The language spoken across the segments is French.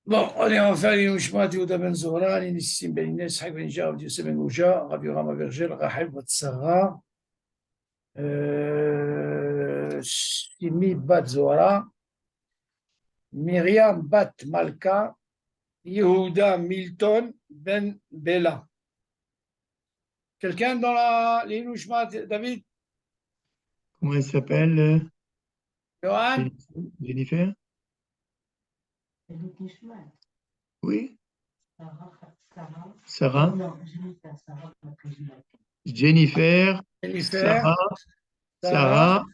Bon, allez, on va faire les Nishmat Yehuda Ben Zora, les Nissim Ben Inès, Hak Ben Jav, Yosef Ben Gouja, Rabbi Yoram Avergel, Rachel Bat Sarah, Shimi Bat Zora, Myriam Bat Malka, Yehuda Milton Ben Bella. Quelqu'un dans les Nishmat, David? Comment elle s'appelle? Johan? Jennifer? Oui. Sarah? Jennifer, Jennifer? Sarah, Sarah? Sarah,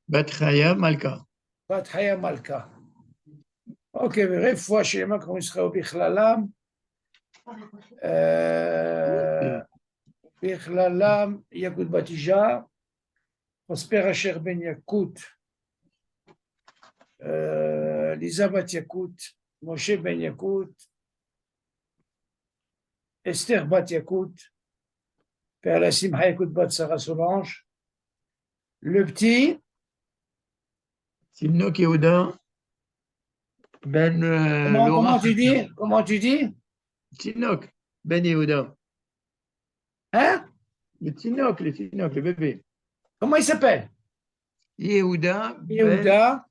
Batraya, Malka. Bat Haya Malka. Ok, רפואה שלמה כמו ישראל בכללם, בכללם יקות בתיג'ה, פרוספר אשר בן יקות, ליזה בת יקות, משה בן יקות, אסתר בת יקות, פרלה שמחה יקות בת שרה סולנge, le petit, Simno Yehuda, Ben Laura. comment tu dis? Tinoc, Ben Yehuda. Hein? Le Tinoc, le bébé. Comment il s'appelle? Yehuda, Yehuda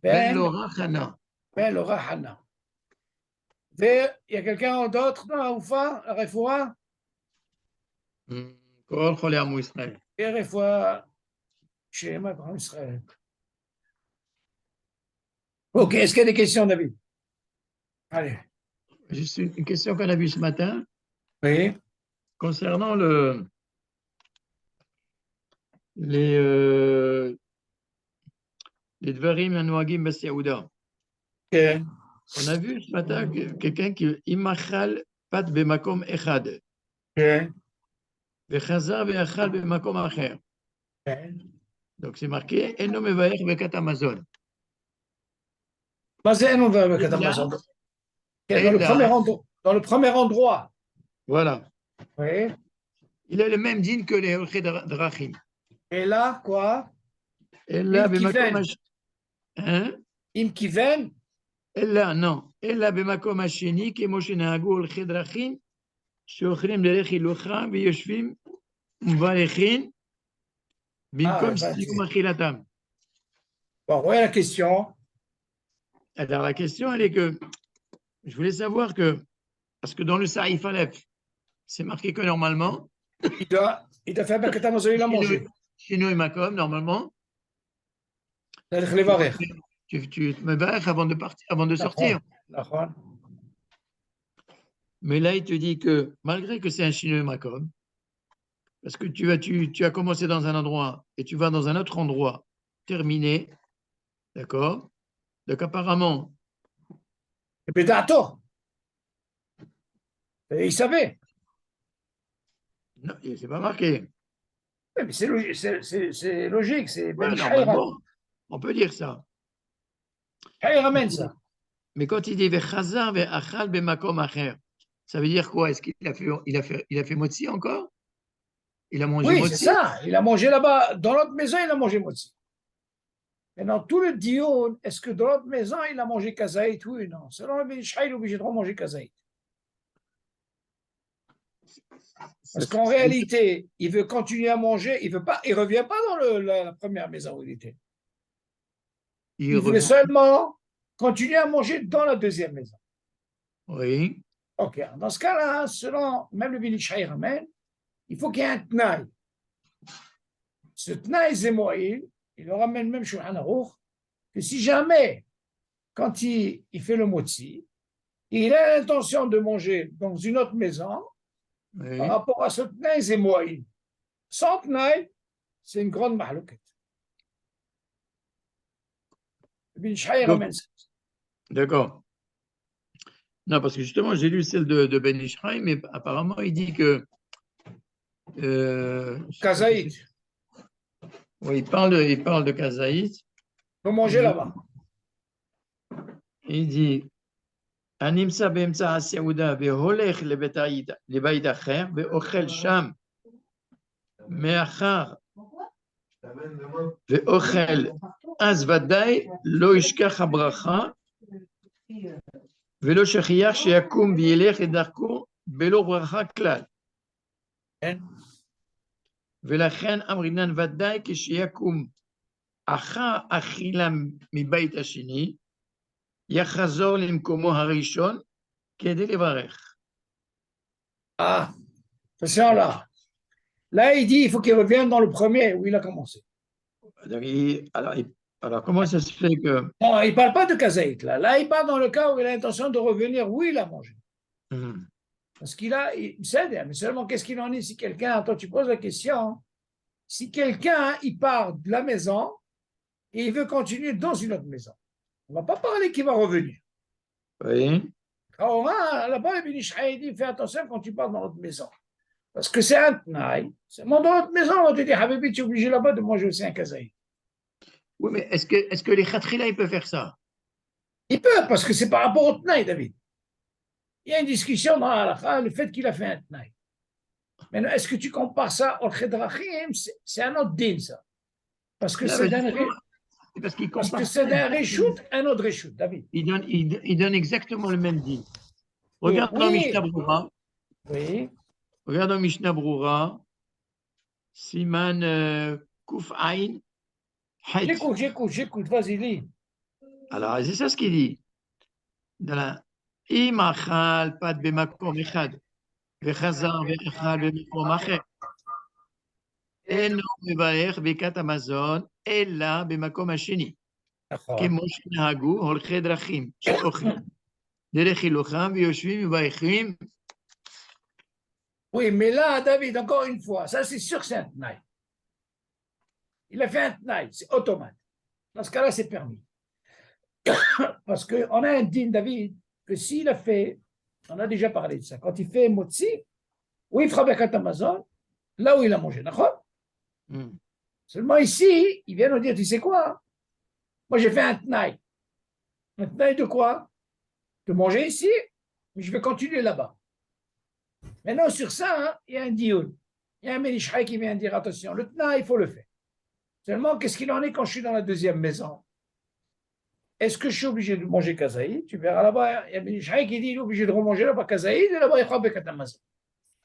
Ben Laura Hana. Ben Laura Hana. Il y a quelqu'un d'autre dans la Oufa, la Refoua? Kol Chole Amu Israël. Et Refoua, chez ma grand Israël. Ok, est-ce qu'il y a des questions, David? Allez. Juste une question qu'on a vue ce matin. Oui. Concernant les Dvarim Anouagim Bas Yehuda. Okay. On a vu ce matin quelqu'un qui imachal pat bemakom echad. Okay. Vechazar veachal bemakom acher. Donc c'est marqué Eno mevaech bekat Amazon. Bah, c'est un avec Amazon. Dans le premier endroit. Voilà. Oui. Il a le même din que les Olchei Drachim. Et là, quoi? Et là, bemakom acher. Hein? Im kiven? אלא, לא, אלא במקום השני, כמו שנהגו הולכי דרכים, שאוכלים דרך הילוכה ויושבים ומברכים, במקום סיום אכילתם. Bon, ouais, la question. Alors, la question, elle est que, je voulais savoir que, parce que dans le Saïf Aleph, c'est marqué que normalement, Il doit faire Birkat Hamazon, il a mangé. Chez nous et Makom, normalement, tu me barres avant de partir, avant de sortir. Mais là, il te dit que malgré que c'est un Chinois Makom, parce que tu as commencé dans un endroit et tu vas dans un autre endroit terminé, d'accord? Donc apparemment. Et puis d'accord. Il savait. Non, c'est pas marqué. Oui, mais c'est logique, c'est logique, c'est ouais, normalement, on peut dire ça. Il ramène ça. Mais quand il dit Vechazar ve'achal bemakom acher, ça veut dire quoi? Est-ce qu'il a fait motzi encore? Il a mangé motzi? Oui, c'est ça. Il a mangé là-bas. Dans l'autre maison, il a mangé motzi. Mais dans tout le dion, est-ce que dans l'autre maison, il a mangé kazaït? Oui, non. Selon le Bénishaï, il est obligé de remanger kazaït. Parce qu'en réalité, il veut continuer à manger. Il ne revient pas dans la première maison où il était. Il voulait seulement continuer à manger dans la deuxième maison. Oui. Ok. Dans ce cas-là, selon même le Bénishaï ramène, il faut qu'il y ait un tnaï. Ce tnaï zémoïl, il le ramène même Shulchan Aruch, que si jamais, quand il fait le motzi, il a l'intention de manger dans une autre maison, oui. Par rapport à ce tnaï zémoïl. Sans tnaï, c'est une grande mahlouket. Le Bénishaï ramène ça. D'accord. Non, parce que justement, j'ai lu celle de Ben Ishraï, mais apparemment, il dit que. Kazaït. Oui, il parle de Kazaït. Il faut manger là-bas. Il dit Animsa be'emtsa ha'seuda ve'holech lebait acher ve'ochel sham me'achar ve'ochel az vadai lo yishkach habracha ולא שכיח שיקום וילך לדרכו בלא ברכה כלל. כן? ולכן אמרינן ודאי כשיקום אחר אכילה מבית השני, יחזור למקומו הראשון כדי לברך. Ah, attention là. Là, il dit il faut qu'il revienne dans le premier où il a commencé. Alors, comment ça se fait que... Non, il ne parle pas de kazaït là. Là, il parle dans le cas où il a l'intention de revenir où il a mangé. Parce qu'il a, il sait, mais seulement qu'est-ce qu'il en est si quelqu'un, toi tu poses la question, si quelqu'un il part de la maison et il veut continuer dans une autre maison, on ne va pas parler qu'il va revenir. Oui. Alors là-bas, le Bénishraï dit fais attention quand tu pars dans l'autre maison. Parce que c'est un tnaï. Dans l'autre maison, on va te dire Habibi, tu es obligé là-bas de manger aussi un kazaï. Oui, mais est-ce que les khatrila, ils peuvent faire ça? Il peut, parce que c'est par rapport au tnaï, David. Il y a une discussion dans la le fait qu'il a fait un tnaï. Maintenant, est-ce que tu compares ça au Khedrachim? C'est un autre din, ça. Parce que c'est d'un reshoot, un autre reshoot, David. Il donne exactement le même din. Regarde dans Mishnah Brura. Oui. Regarde dans Mishnah Brura. Siman Kuf Ain. J'écoute, vas-y, lis. Alors, c'est ça ce qu'il dit. אם אכל פת במקום אחד וחזר ואכל במקום אחר, אינו מברך ברכת המזון אלא במקום השני, כמו שנהגו הולכי דרכים שאוכלים דרך הילוכם ויושבים ומברכים. Oui, mais là, David, encore une fois, ça c'est sûr que c'est un tnaï. Il a fait un tnaï, c'est automate. Dans ce cas-là, c'est permis. Parce qu'on a un din, David, que s'il a fait, on a déjà parlé de ça, quand il fait motzi, où il fera Birkat Hamazon, là où il a mangé, d'accord? Seulement ici, il vient nous dire, tu sais quoi? Moi, j'ai fait un tnaï. Un tnaï de quoi? De manger ici, mais je vais continuer là-bas. Maintenant, sur ça, hein, il y a un dioun. Il y a un Ménishraï qui vient dire, attention, le tnaï, il faut le faire. Seulement, qu'est-ce qu'il en est quand je suis dans la deuxième maison? Est-ce que je suis obligé de manger kazaïd? Tu verras là-bas, il y a Bénishraï qui dit qu'il est obligé de remanger là-bas kazaïd et là-bas il fera Birkat Hamazon.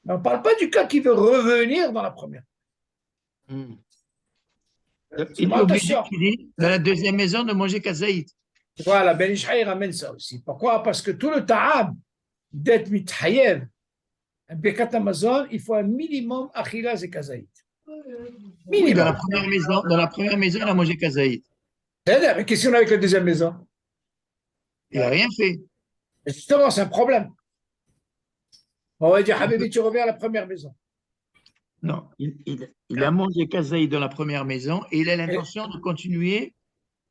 Mais on ne parle pas du cas qui veut revenir dans la première. Il est obligé, dans la deuxième maison, de manger kazaïd. Voilà, Bénishraï ramène ça aussi. Pourquoi? Parce que tout le ta'am d'être mithayev, un Birkat Hamazon, il faut un minimum achilaz et kazaïd. Oui, dans la première maison, il a mangé kazaïd. C'est-à-dire, mais qu'est-ce qu'on a avec la deuxième maison? Il n'a rien fait. Et justement, c'est un problème. On va dire, Habibi, tu reviens à la première maison. Non, il a mangé kazaïd dans la première maison et il a l'intention de continuer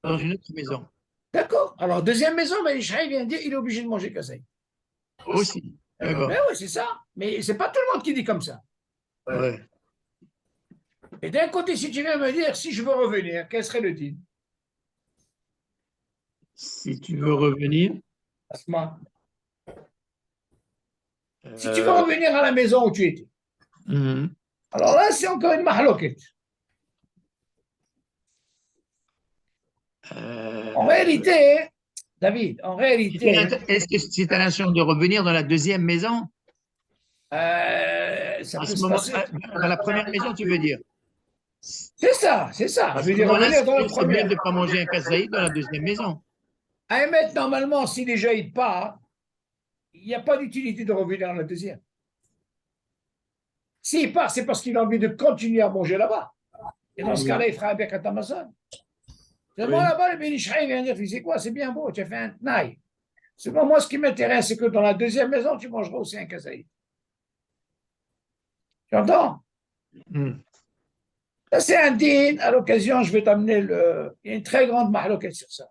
dans une autre maison. D'accord. Alors, deuxième maison, Bénishraï vient dire il est obligé de manger kazaïd. Aussi. D'accord. Mais oui, c'est ça. Mais ce n'est pas tout le monde qui dit comme ça. Ouais. Et d'un côté, si tu viens me dire, si je veux revenir, quel serait le din? Si tu veux revenir. Si tu veux revenir à la maison où tu étais. Alors là, c'est encore une mahloket. En réalité, David, en réalité. Est-ce que c'est ta nation de revenir dans la deuxième maison? Ça peut se passer. Dans la première maison, tu veux dire? C'est ça, c'est ça. Je veux dire, revenir dans la première. C'est bien de ne pas manger un kazaïd dans la deuxième maison. À émettre, normalement, si déjà il part, il n'y a pas d'utilité de revenir dans la deuxième. S'il part, c'est parce qu'il a envie de continuer à manger là-bas. Et dans ce cas-là, il fera un Birkat Hamazon. Seulement là-bas, le Bénishraï vient dire, tu sais quoi, c'est bien beau, tu as fait un tnaï. Seulement, moi, ce qui m'intéresse, c'est que dans la deuxième maison, tu mangeras aussi un kazaïd. Tu entends? Ça, c'est un din. À l'occasion, je vais t'amener il y a une très grande mahloket sur ça.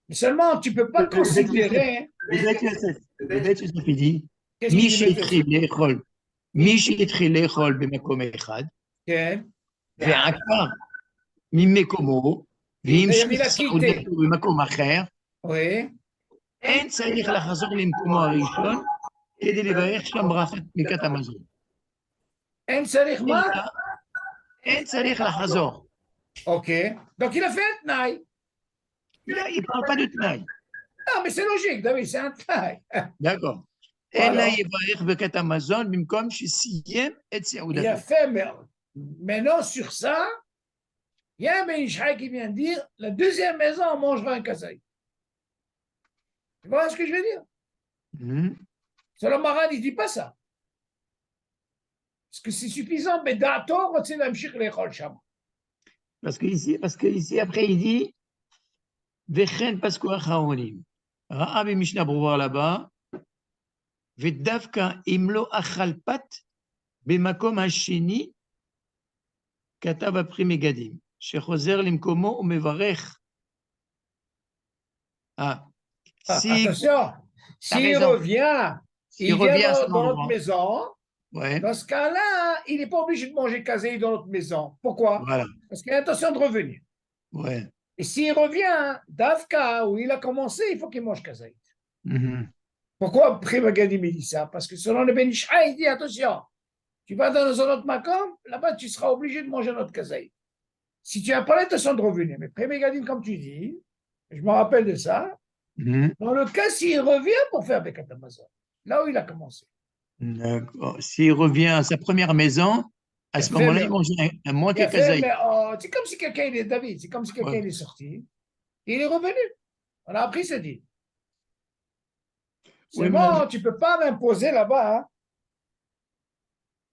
Mais seulement, tu ne peux pas considérer. בבית יוסף dit, מי שהתחיל לאכול במקום אחד, ועקר ממקומו, והמשיך סעודתו במקום אחר, אין צריך לחזור למקומו הראשון כדי לברך שם ברכת המזון. אין צריך מה? אין צריך לחזור. אוקיי, donc il a fait un tnaï. Il ne parle pas de tnaï. Non, mais c'est logique, David, c'est un taille. d'accord. Voilà. אלא יברך ברכת המזון במקום שסיים את Il סעודתו. a fait, mais maintenant sur ça, il y a un Ben Ishai qui vient dire la deuxième maison, on mangera un kazaï. Tu vois ce que je veux dire? Mhm. Selon Maran, il ne dit pas ça. Parce que c'est suffisant, mais d'accord, c'est l'amshir l'école sham. Parce que ici, après, il dit וכן פסקו האחרונים. ראה במשנה ברורה là-bas, ודווקא אם לא אכל פת, במקום השני, כתב הפרי מגדים, שחוזר למקומו ומברך. Si, Attention, t'as s'il raison, revient, s'il il vient revient à son dans notre endroit, maison, ouais, dans ce cas-là, il n'est pas obligé de manger kazaï dans notre maison. Pourquoi? voilà, Parce qu'il a l'intention de revenir. ouais. Et s'il revient d'Afka, où il a commencé, il faut qu'il mange kazaï. Mhm. Pourquoi Prima Gadim dit ça? Parce que selon le Ben Ishai, il dit attention, tu vas dans un autre makom, là-bas tu seras obligé de manger notre kazaï. Si tu n'as pas l'intention de revenir, mais Prima Gadim, comme tu dis, je me rappelle de ça, Mhm. dans le cas s'il revient pour faire Bekat Amazon, là où il a commencé. D'accord. S'il revient à sa première maison, à Il a ce fait, moment-là, mais, il mange un il moitié a fait, mais kazaï. c'est comme si quelqu'un il est David, c'est comme si quelqu'un Ouais. il est sorti, et il est revenu. On a appris ce dit. Oui, mais Seulement, tu ne peux pas m'imposer là-bas. Hein.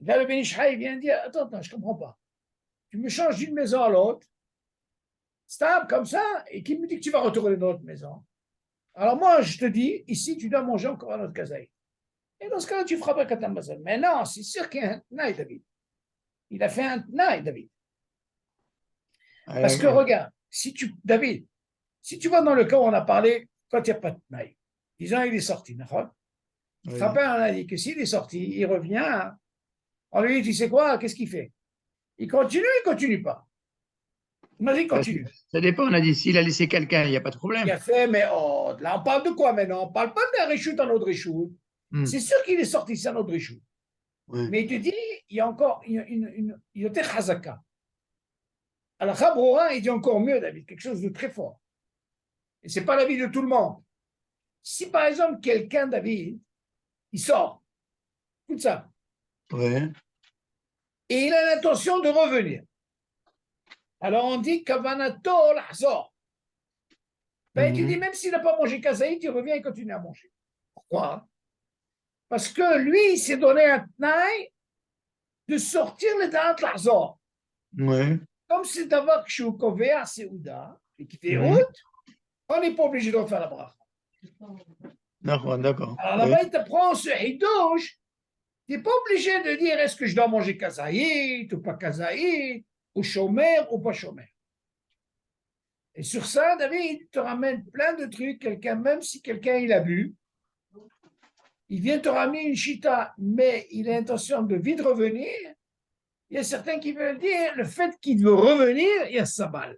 Là, le Ben Ishai vient dire attends, je ne comprends pas. Tu me changes d'une maison à l'autre, stable comme ça, et qui me dit que tu vas retourner dans notre maison. Alors moi, je te dis, ici, tu dois manger encore un autre kazaï. Et dans ce cas-là, tu feras pas katamazon. Mais non, c'est sûr qu'il y a un tnaï, David. Il a fait un tnaï, David. Parce que regarde, David, si tu vas dans le cas où on a parlé, quand il n'y a pas de tnaï, disons il est sorti, d'accord? Tu te oui. rappelles, on a dit que s'il est sorti, il revient, on lui dit, tu sais quoi, qu'est-ce qu'il fait? Il continue pas. Vas-y, continue. Ça dépend, on a dit, s'il a laissé quelqu'un, il n'y a pas de problème. Il a fait, mais oh, là, on parle de quoi maintenant? On ne parle pas d'un réchout à notre réchout. Hmm. C'est sûr qu'il est sorti, c'est un autre réchout. Oui. Mais il te dit, il y a encore il était chazaka. Alors, Khabroura, il dit encore mieux, David, quelque chose de très fort. Et ce n'est pas l'avis de tout le monde. Si par exemple, quelqu'un, David, il sort, tout ça, Ouais. et il a l'intention de revenir, alors on dit Kavanato l'Ahzor. Ben, tu dis, même s'il n'a pas mangé kazaït, il revient et continue à manger. Pourquoi? Parce que lui, il s'est donné un tnaï de sortir les dents de l'Ahzor. Ouais. Comme c'est d'avoir que je suis couvert à Seouda et qui fait Mhm. route, on n'est pas obligé de refaire la bracha. D'accord. Alors Oui. là-bas, il te prend ce hidouche. Tu n'es pas obligé de dire est-ce que je dois manger kazaït ou pas kazaït, ou chômeur ou pas chômeur. Et sur ça, David te ramène plein de trucs. Quelqu'un, même si quelqu'un il a bu, il vient te ramener une chita, mais il a l'intention de vite revenir. Il y a certains qui veulent dire le fait qu'il veut revenir, il y a sabal.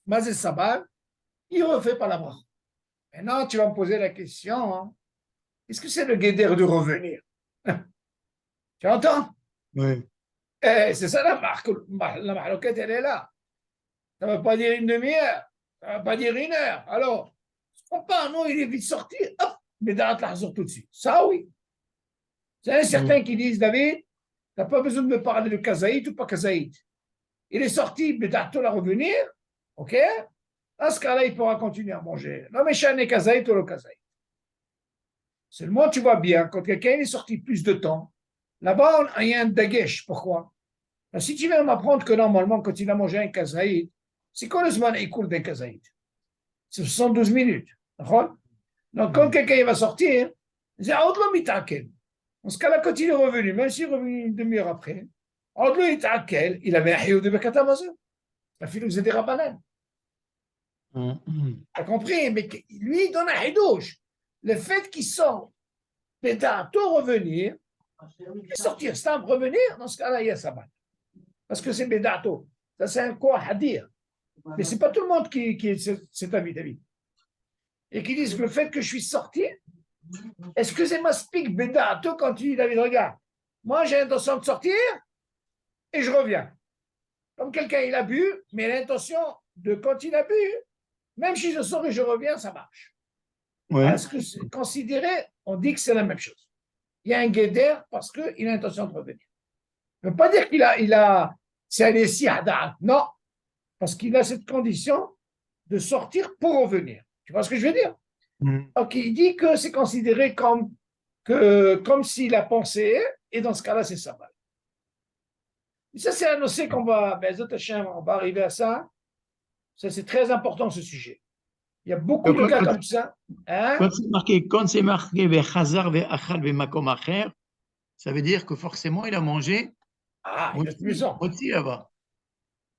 Mais c'est sabal, il ne refait pas la bracha. Maintenant, tu vas me poser la question, hein, est-ce que c'est le guéder de revenir? Tu entends? Oui. C'est ça la marque, la marloquette, elle est là. Ça ne veut pas dire une demi-heure, ça ne veut pas dire une heure. Alors, je ne comprends pas, non, il est vite sorti, hop, mais dans la tout de suite. Ça, oui. C'est certains qui disent, David, tu n'as pas besoin de me parler de kazaït ou pas kazaït. Il est sorti, mais d'Arto à revenir, ok? Dans ce cas-là, il pourra continuer à manger. Non, mais chané kazaït ou le kazaït. Seulement, tu vois bien, quand quelqu'un est sorti plus de temps, là-bas, il y a un dagesh. Pourquoi? Alors, si tu viens m'apprendre que normalement, quand il a mangé un kazaïd, c'est quoi le zman écoule d'un kazaïd? C'est 72 minutes. D'accord? Donc, quand quelqu'un va sortir, c'est Aoudlo mitakel. Dans ce cas-là, quand il est revenu, même s'il est revenu une demi-heure après, Aoudlo mitakel, il avait un hiyou de Bekat Amazon. La fille nous a des rabanan. T'as compris? Mais lui, il donne un hidouche. Le fait qu'il sort, tout revenir, sortir, c'est revenir, dans ce cas-là, il y a sabbat. Parce que c'est Bédato. Ça, c'est un quoi à dire. Mais ce n'est pas tout le monde qui est cet avis, David. Et qui disent que le fait que je suis sorti, est-ce que c'est ma speak Bédato quand tu dis, David, regarde, moi j'ai l'intention de sortir et je reviens. Comme quelqu'un, il a bu, mais l'intention de quand il a bu, même si je sors et je reviens, ça marche. Ouais. Est-ce que c'est considéré, on dit que c'est la même chose. Il y a un guéder parce qu'il a l'intention de revenir. Ça ne veut pas dire c'est un essi hadar. Non, parce qu'il a cette condition de sortir pour revenir. Tu vois ce que je veux dire? Mhm. Donc, il dit que c'est considéré comme s'il a pensé, et dans ce cas-là, c'est ça. Et ça, c'est un dossier qu'on va, on va arriver à ça. Ça, c'est très important, ce sujet. Il y a beaucoup Donc, de cas comme ça. Hein? quand c'est marqué Vechazar Vechal Vemakom Acher, ça veut dire que forcément il a mangé Ah, une autre maison. motzi là-bas.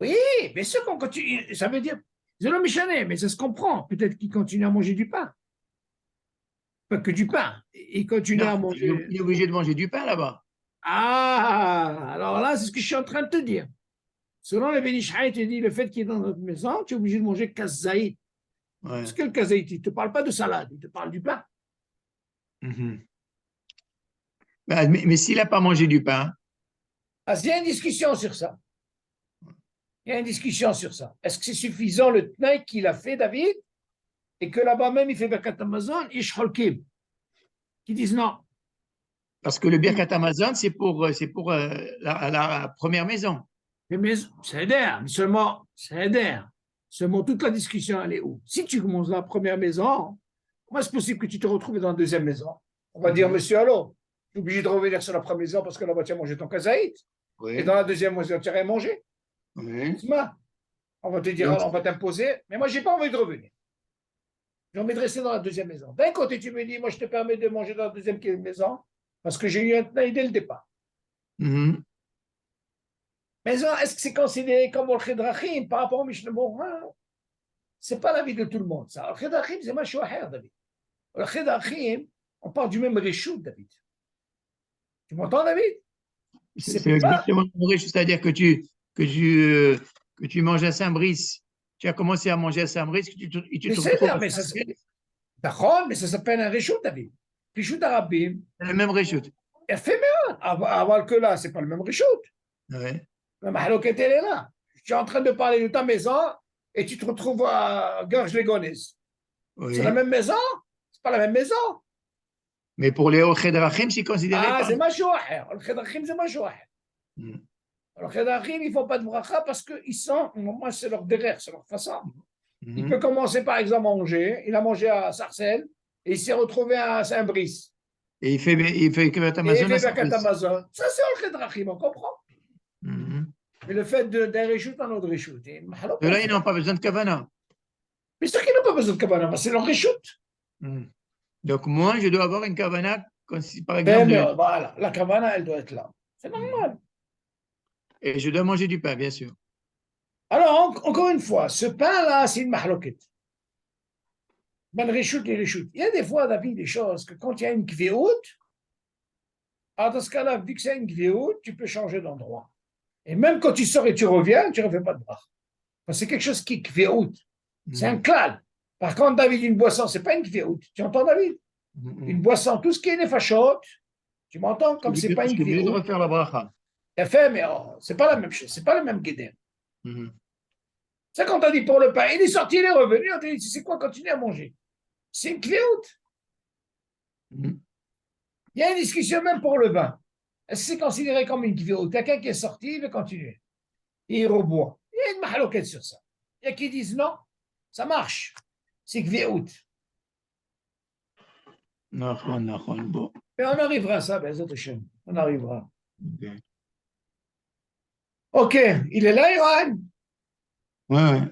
Oui, bien sûr qu'on continue. Ça veut dire, c'est l'homme méchané, mais ça se comprend. Peut-être qu'il continue à manger du pain. Pas que du pain. Il continue Non, à manger. il est obligé de manger du pain là-bas. Ah, alors là, c'est ce que je suis en train de te dire. Selon le Benishai, tu dis le fait qu'il est dans notre maison, tu es obligé de manger kazaït. Ouais. Parce que le kazaït, il ne te parle pas de salade, il te parle du pain. Mhm. Mais s'il n'a pas mangé du pain, Ah, il y a une discussion sur ça. Il y a une discussion sur ça. Est-ce que c'est suffisant le tnaï qu'il a fait, David, et que là-bas même, il fait Birkat Amazon, Ishholkim, qui disent non. parce que le Birkat Amazon, c'est pour la première maison. Mais c'est aider, mais seulement, c'est aider. Seulement, toute la discussion, elle est où? Si tu commences la première maison, comment est-ce possible que tu te retrouves dans la deuxième maison? On va dire, monsieur, allô, tu es obligé de revenir sur la première maison parce que là-bas, tu as mangé ton kazaït. Oui. Et dans la deuxième maison, tu n'as rien mangé. Oui. On va te dire, Donc, on va t'imposer, mais moi, je n'ai pas envie de revenir. J'ai envie de rester dans la deuxième maison. D'un côté, tu me dis, moi, je te permets de manger dans la deuxième maison parce que j'ai eu un tnaï dès le départ. mhm. Maison, est-ce que c'est considéré comme au Khidrachim par rapport au Mishnah Morin? C'est pas l'avis de tout le monde, ça. Al Khidachim, c'est Mashou Aher, David. Al Khidachim, on parle du même Réchout, David. Tu m'entends, David? C'est C'est pas. exactement vrai, c'est-à-dire que tu manges à Saint-Brice, tu as commencé à manger à Saint-Brice, et tu Mais te c'est retrouves là, à mais ça. Saint-Brice, D'accord, mais ça s'appelle un Réchout, David. Réchout Arabim. c'est le même réchute. Elle fait bien. Avant que là, c'est pas le même Réchout. Ouais. La Mahaloket, elle est là. Tu es en train de parler de ta maison et tu te retrouves à Garges-les-Gonesse. C'est la Oui. même maison? C'est pas la même maison. Mais pour les Ochedrachim, c'est considéré Ah, par. c'est Mashou Aher. Al Khidachim, c'est Mashou Aher. Mhm. Alors, Khidachim, ils ne font pas de bracha parce qu'ils sont, moi, c'est leur derrière, c'est leur façon. Il Mhm. peut commencer, par exemple, à manger. Il a mangé à Sarcelles et il s'est retrouvé à Saint-Brice. Et il fait que Et il Amazon à fait Birkat Saint-Brice. Amazon. Ça, c'est Al Khedrachim, on comprend. Mhm. Mais le fait d'un réchoute en autre réchoute, De là, ils n'ont pas besoin de Kavana. mais c'est qu'ils n'ont pas besoin de Kabbalah, c'est leur réchoute. Mhm. Donc, moi, je dois avoir une Kavana, par exemple, Mais voilà, la Kabbalah, elle doit être là. C'est normal. et je dois manger du pain, bien sûr. Alors, encore une fois, ce pain-là, c'est une mahloket. Ben, réchoute et réchoute. Il y a des fois, David, des choses que quand il y a une kvéout, dans ce cas-là, vu que c'est une kvéout, tu peux changer d'endroit. Et même quand tu sors et tu reviens, tu ne refais pas de brach. C'est quelque chose qui est kvéout. C'est un Mhm. klal. Par contre, David, une boisson, ce n'est pas une kvéout. Tu entends, David? Mhm. Une boisson, tout ce qui est nefashot, tu m'entends? Comme Je ce n'est pas suis une obligé de kvéout, refaire la bracha. elle fait, mais ce n'est pas la même chose. Ce n'est pas le même guédin. Mhm. C'est quand on dit pour le pain, il est sorti, il est revenu, on te dit, c'est quoi, continue à manger? C'est une kvéout. Mhm. Il y a une discussion même pour le vin. Est-ce que c'est considéré comme une kvéout? Quelqu'un qui est sorti, il veut continuer. Et il reboit. Il y a une mahaloquette sur ça. Il y a qui disent non, ça marche. C'est kvéout. Bon. Mais on arrivera à ça, Bezat Hashem. On arrivera. Ok. Ok, il est là, Iran? Ouais, ouais.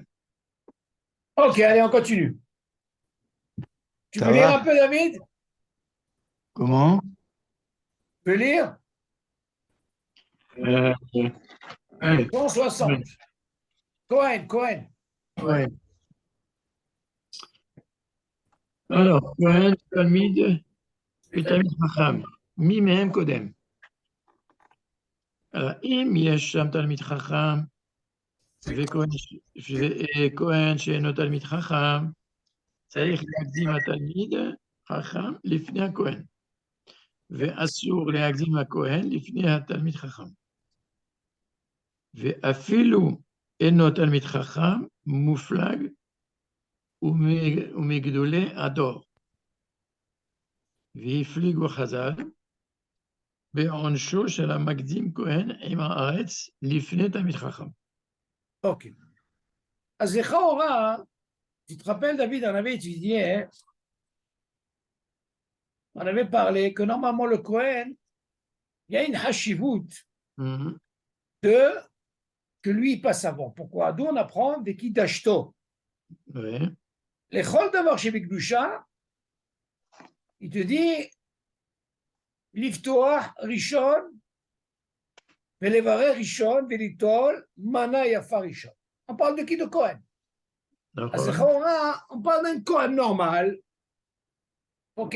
Ok, allez, on continue. Tu Ça peux lire va? un peu, David? Comment? Tu peux lire? Euh, allez. 160. Cohen, Cohen. Ouais. Alors, Cohen, Talmid et Talmid Chacham. Mi mehem kodem. אם יש שם תלמיד חכם וכהן שאינו תלמיד חכם, צריך להקדים התלמיד חכם לפני הכהן, ואסור להקדים הכהן לפני התלמיד חכם. ואפילו אינו תלמיד חכם, מופלג ומגדולי הדור. והפליגו חז"ל בעונשו של המקדים כהן עם הארץ לפני תלמיד חכם. Ok. אז לכאורה, tu te rappelles, David, on avait étudié, on avait parlé que normalement le Cohen, il y a une hashivut Mhm. de que lui il passe avant. Pourquoi? D'où on apprend des kidashto. Ouais. Les chol d'avoir chez Bigdusha, il te dit Liftoach Rishon, Velevare Rishon, Velitol, Mana Yafa Rishon. On parle de qui? De Cohen. אז נכון. לכאורה, on parle d'un Cohen normal. Ok?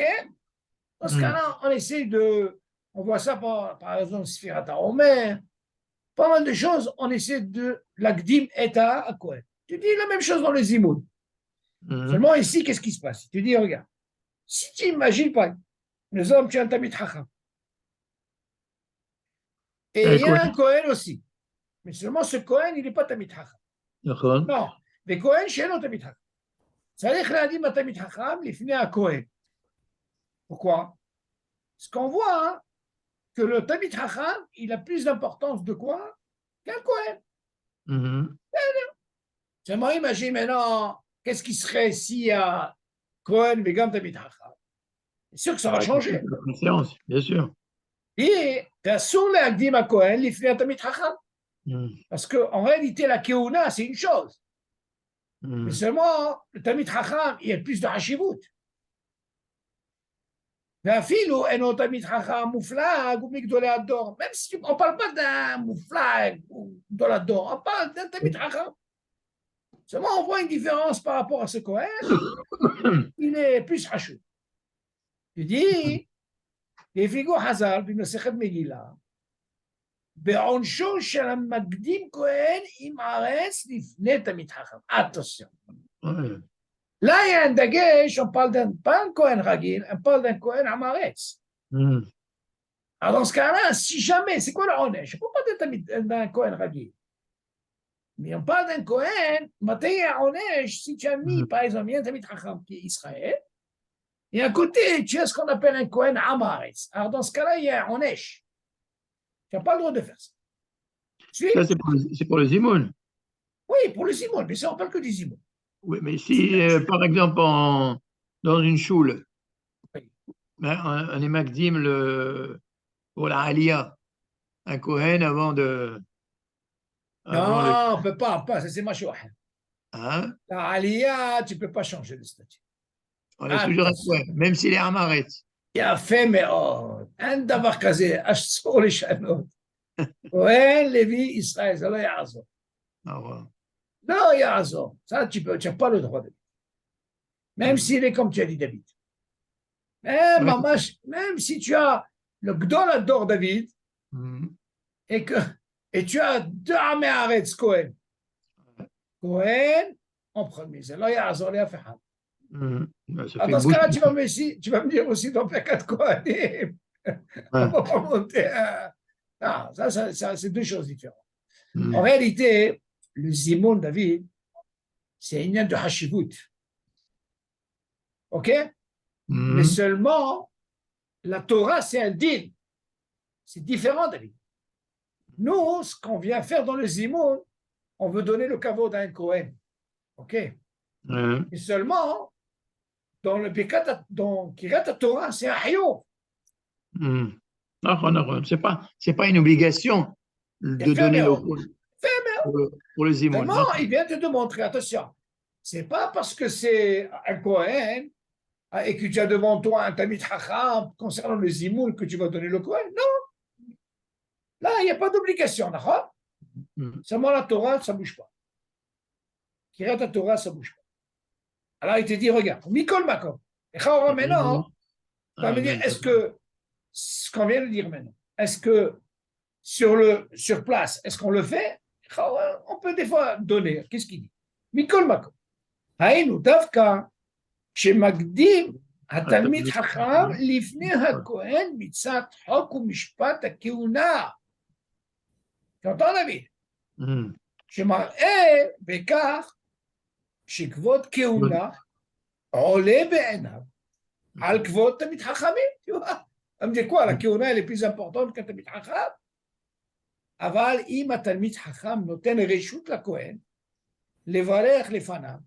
Dans ce cas-là, on essaie de. On voit ça par exemple, Sfirat HaOmer. Pas mal de choses, on essaie de l'Akdim et à Cohen. Tu dis la même chose dans les Zimoun. Mhm. Seulement ici, qu'est-ce qui se passe? Tu dis, regarde, si tu imagines pas, les hommes, tu as un Tamid Chacham. Et il y a un Cohen aussi. Mais seulement ce Cohen, il n'est pas Tamid Chacham. נכון. Non, les Cohen, chez nous, Tamid Chacham. צריך להדעים בתלמיד חכם לפני הכהן. Pourquoi? Parce qu'on voit hein, que le Tamid Chacham, il a plus d'importance de quoi qu'un Cohen. Mhm. Seulement, imagine maintenant, qu'est-ce qui serait s'il y a Cohen Vegam Tamid Chacham? C'est sûr que ça va changer. La préséance, bien sûr. Et t'assumes להקדים הכהן לפני התלמיד חכם. Mhm. Parce qu'en réalité, la Keuna, c'est une chose. Mais Mhm. seulement, le Tamid Chacham, il y a plus de Hashivut. ואפילו אינו תלמיד חכם מופלג ומגדולי הדור. Même si on ne parle pas d'un mouflag ou גדול הדור, on parle d'un תלמיד חכם. Seulement, on voit une différence par rapport à ce Cohen, il est plus Hashut. Tu dis, הפליגו חז"ל במסכת מגילה, בעונשו של המקדים כהן עם הארץ לפני תלמיד חכם. Attention. Ouais. Là, il y a un dagage, on parle d'un, pas un Cohen Ragil, on parle d'un Cohen Amaretz. Mhm. Alors, dans ce cas-là, si jamais, c'est quoi le Onesh? Je ne parle pas d'un Cohen Ragil. Mais on parle d'un Cohen, Maté Onesh, si tu as mis, par exemple, il y a un Tamid Chacham qui est Israël, et à côté, tu as ce qu'on appelle un Cohen Amaretz. Alors, dans ce cas-là, il y a un Onesh. Tu n'as pas le droit de faire ça. Ça, c'est pour le Zimoun. Oui, pour le Simon, mais ça, on parle que du Simon. Oui, mais si, par exemple, dans une choule, Oui. on est Makdim pour la Aliyah, un Kohen avant de. Avant le. Non, on ne peut pas, ça c'est Mashouah. Hein? La Aliyah, tu ne peux pas changer de statut. On laisse toujours un Attention. Kohen, même s'il est Amaret. יפה מאוד, אין דבר כזה, אסור לשנות. כהן, לוי, ישראל, זה לא יעזור. Au revoir. לא יעזור. Ça, tu n'as pas le droit de dire. Même s'il est comme tu as dit, David. Même, Ouais. même si tu as le Gdol adore David, Mhm. et tu as deux Améaretz Cohen. Cohen, en premier, c'est là יעזור לאף אחד. Mhm. Ça fait Dans ce cas-là, beaucoup. tu vas me dire aussi dans Pekat Kohanim. On ne Ouais. va pas monter à... Non, ça, c'est deux choses différentes. Mhm. En réalité, le Zimon David, c'est un de Hashivut. OK? Mais Mhm. seulement, la Torah, c'est un din. C'est différent, David. Nous, ce qu'on vient faire dans le Zimon, on veut donner le kavod à un Kohen. OK? Ouais. Et seulement, dans le Birkat, dans Kirat Torah, c'est un Hayou. Mhm. Non, c'est pas une obligation de donner le pour le Zimoun. Vraiment, il vient de te montrer, attention, c'est pas parce que c'est un Kohen et que tu as devant toi un Tamid Chacham concernant le Zimoun que tu vas donner le Kohen. Non, là, il n'y a pas d'obligation, d'accord? Mhm. Seulement la Torah, ça ne bouge pas. Kirat la Torah, ça ne bouge pas. Alors il te dit, regarde, Mikol Makom. Et maintenant, tu vas me dire, est-ce que ce qu'on vient de dire maintenant, est-ce que sur place, est-ce qu'on le fait? On peut des fois donner. Qu'est-ce qu'il dit? Mikol Makom. היינו דווקא כשמקדים התלמיד חכם לפני הכהן מצד חוק ומשפט הכהונה. אתה מבין? Mhm. שמראה בכך שכבוד כהונה עולה בעיניו Al Kvod Tamid Chachamim, tu vois. On me dit quoi, la Keuna, elle est plus importante qu'un Tamid Chacham. Aval, im Tamid Chacham noten reshut la Kohen, levarech lefanav,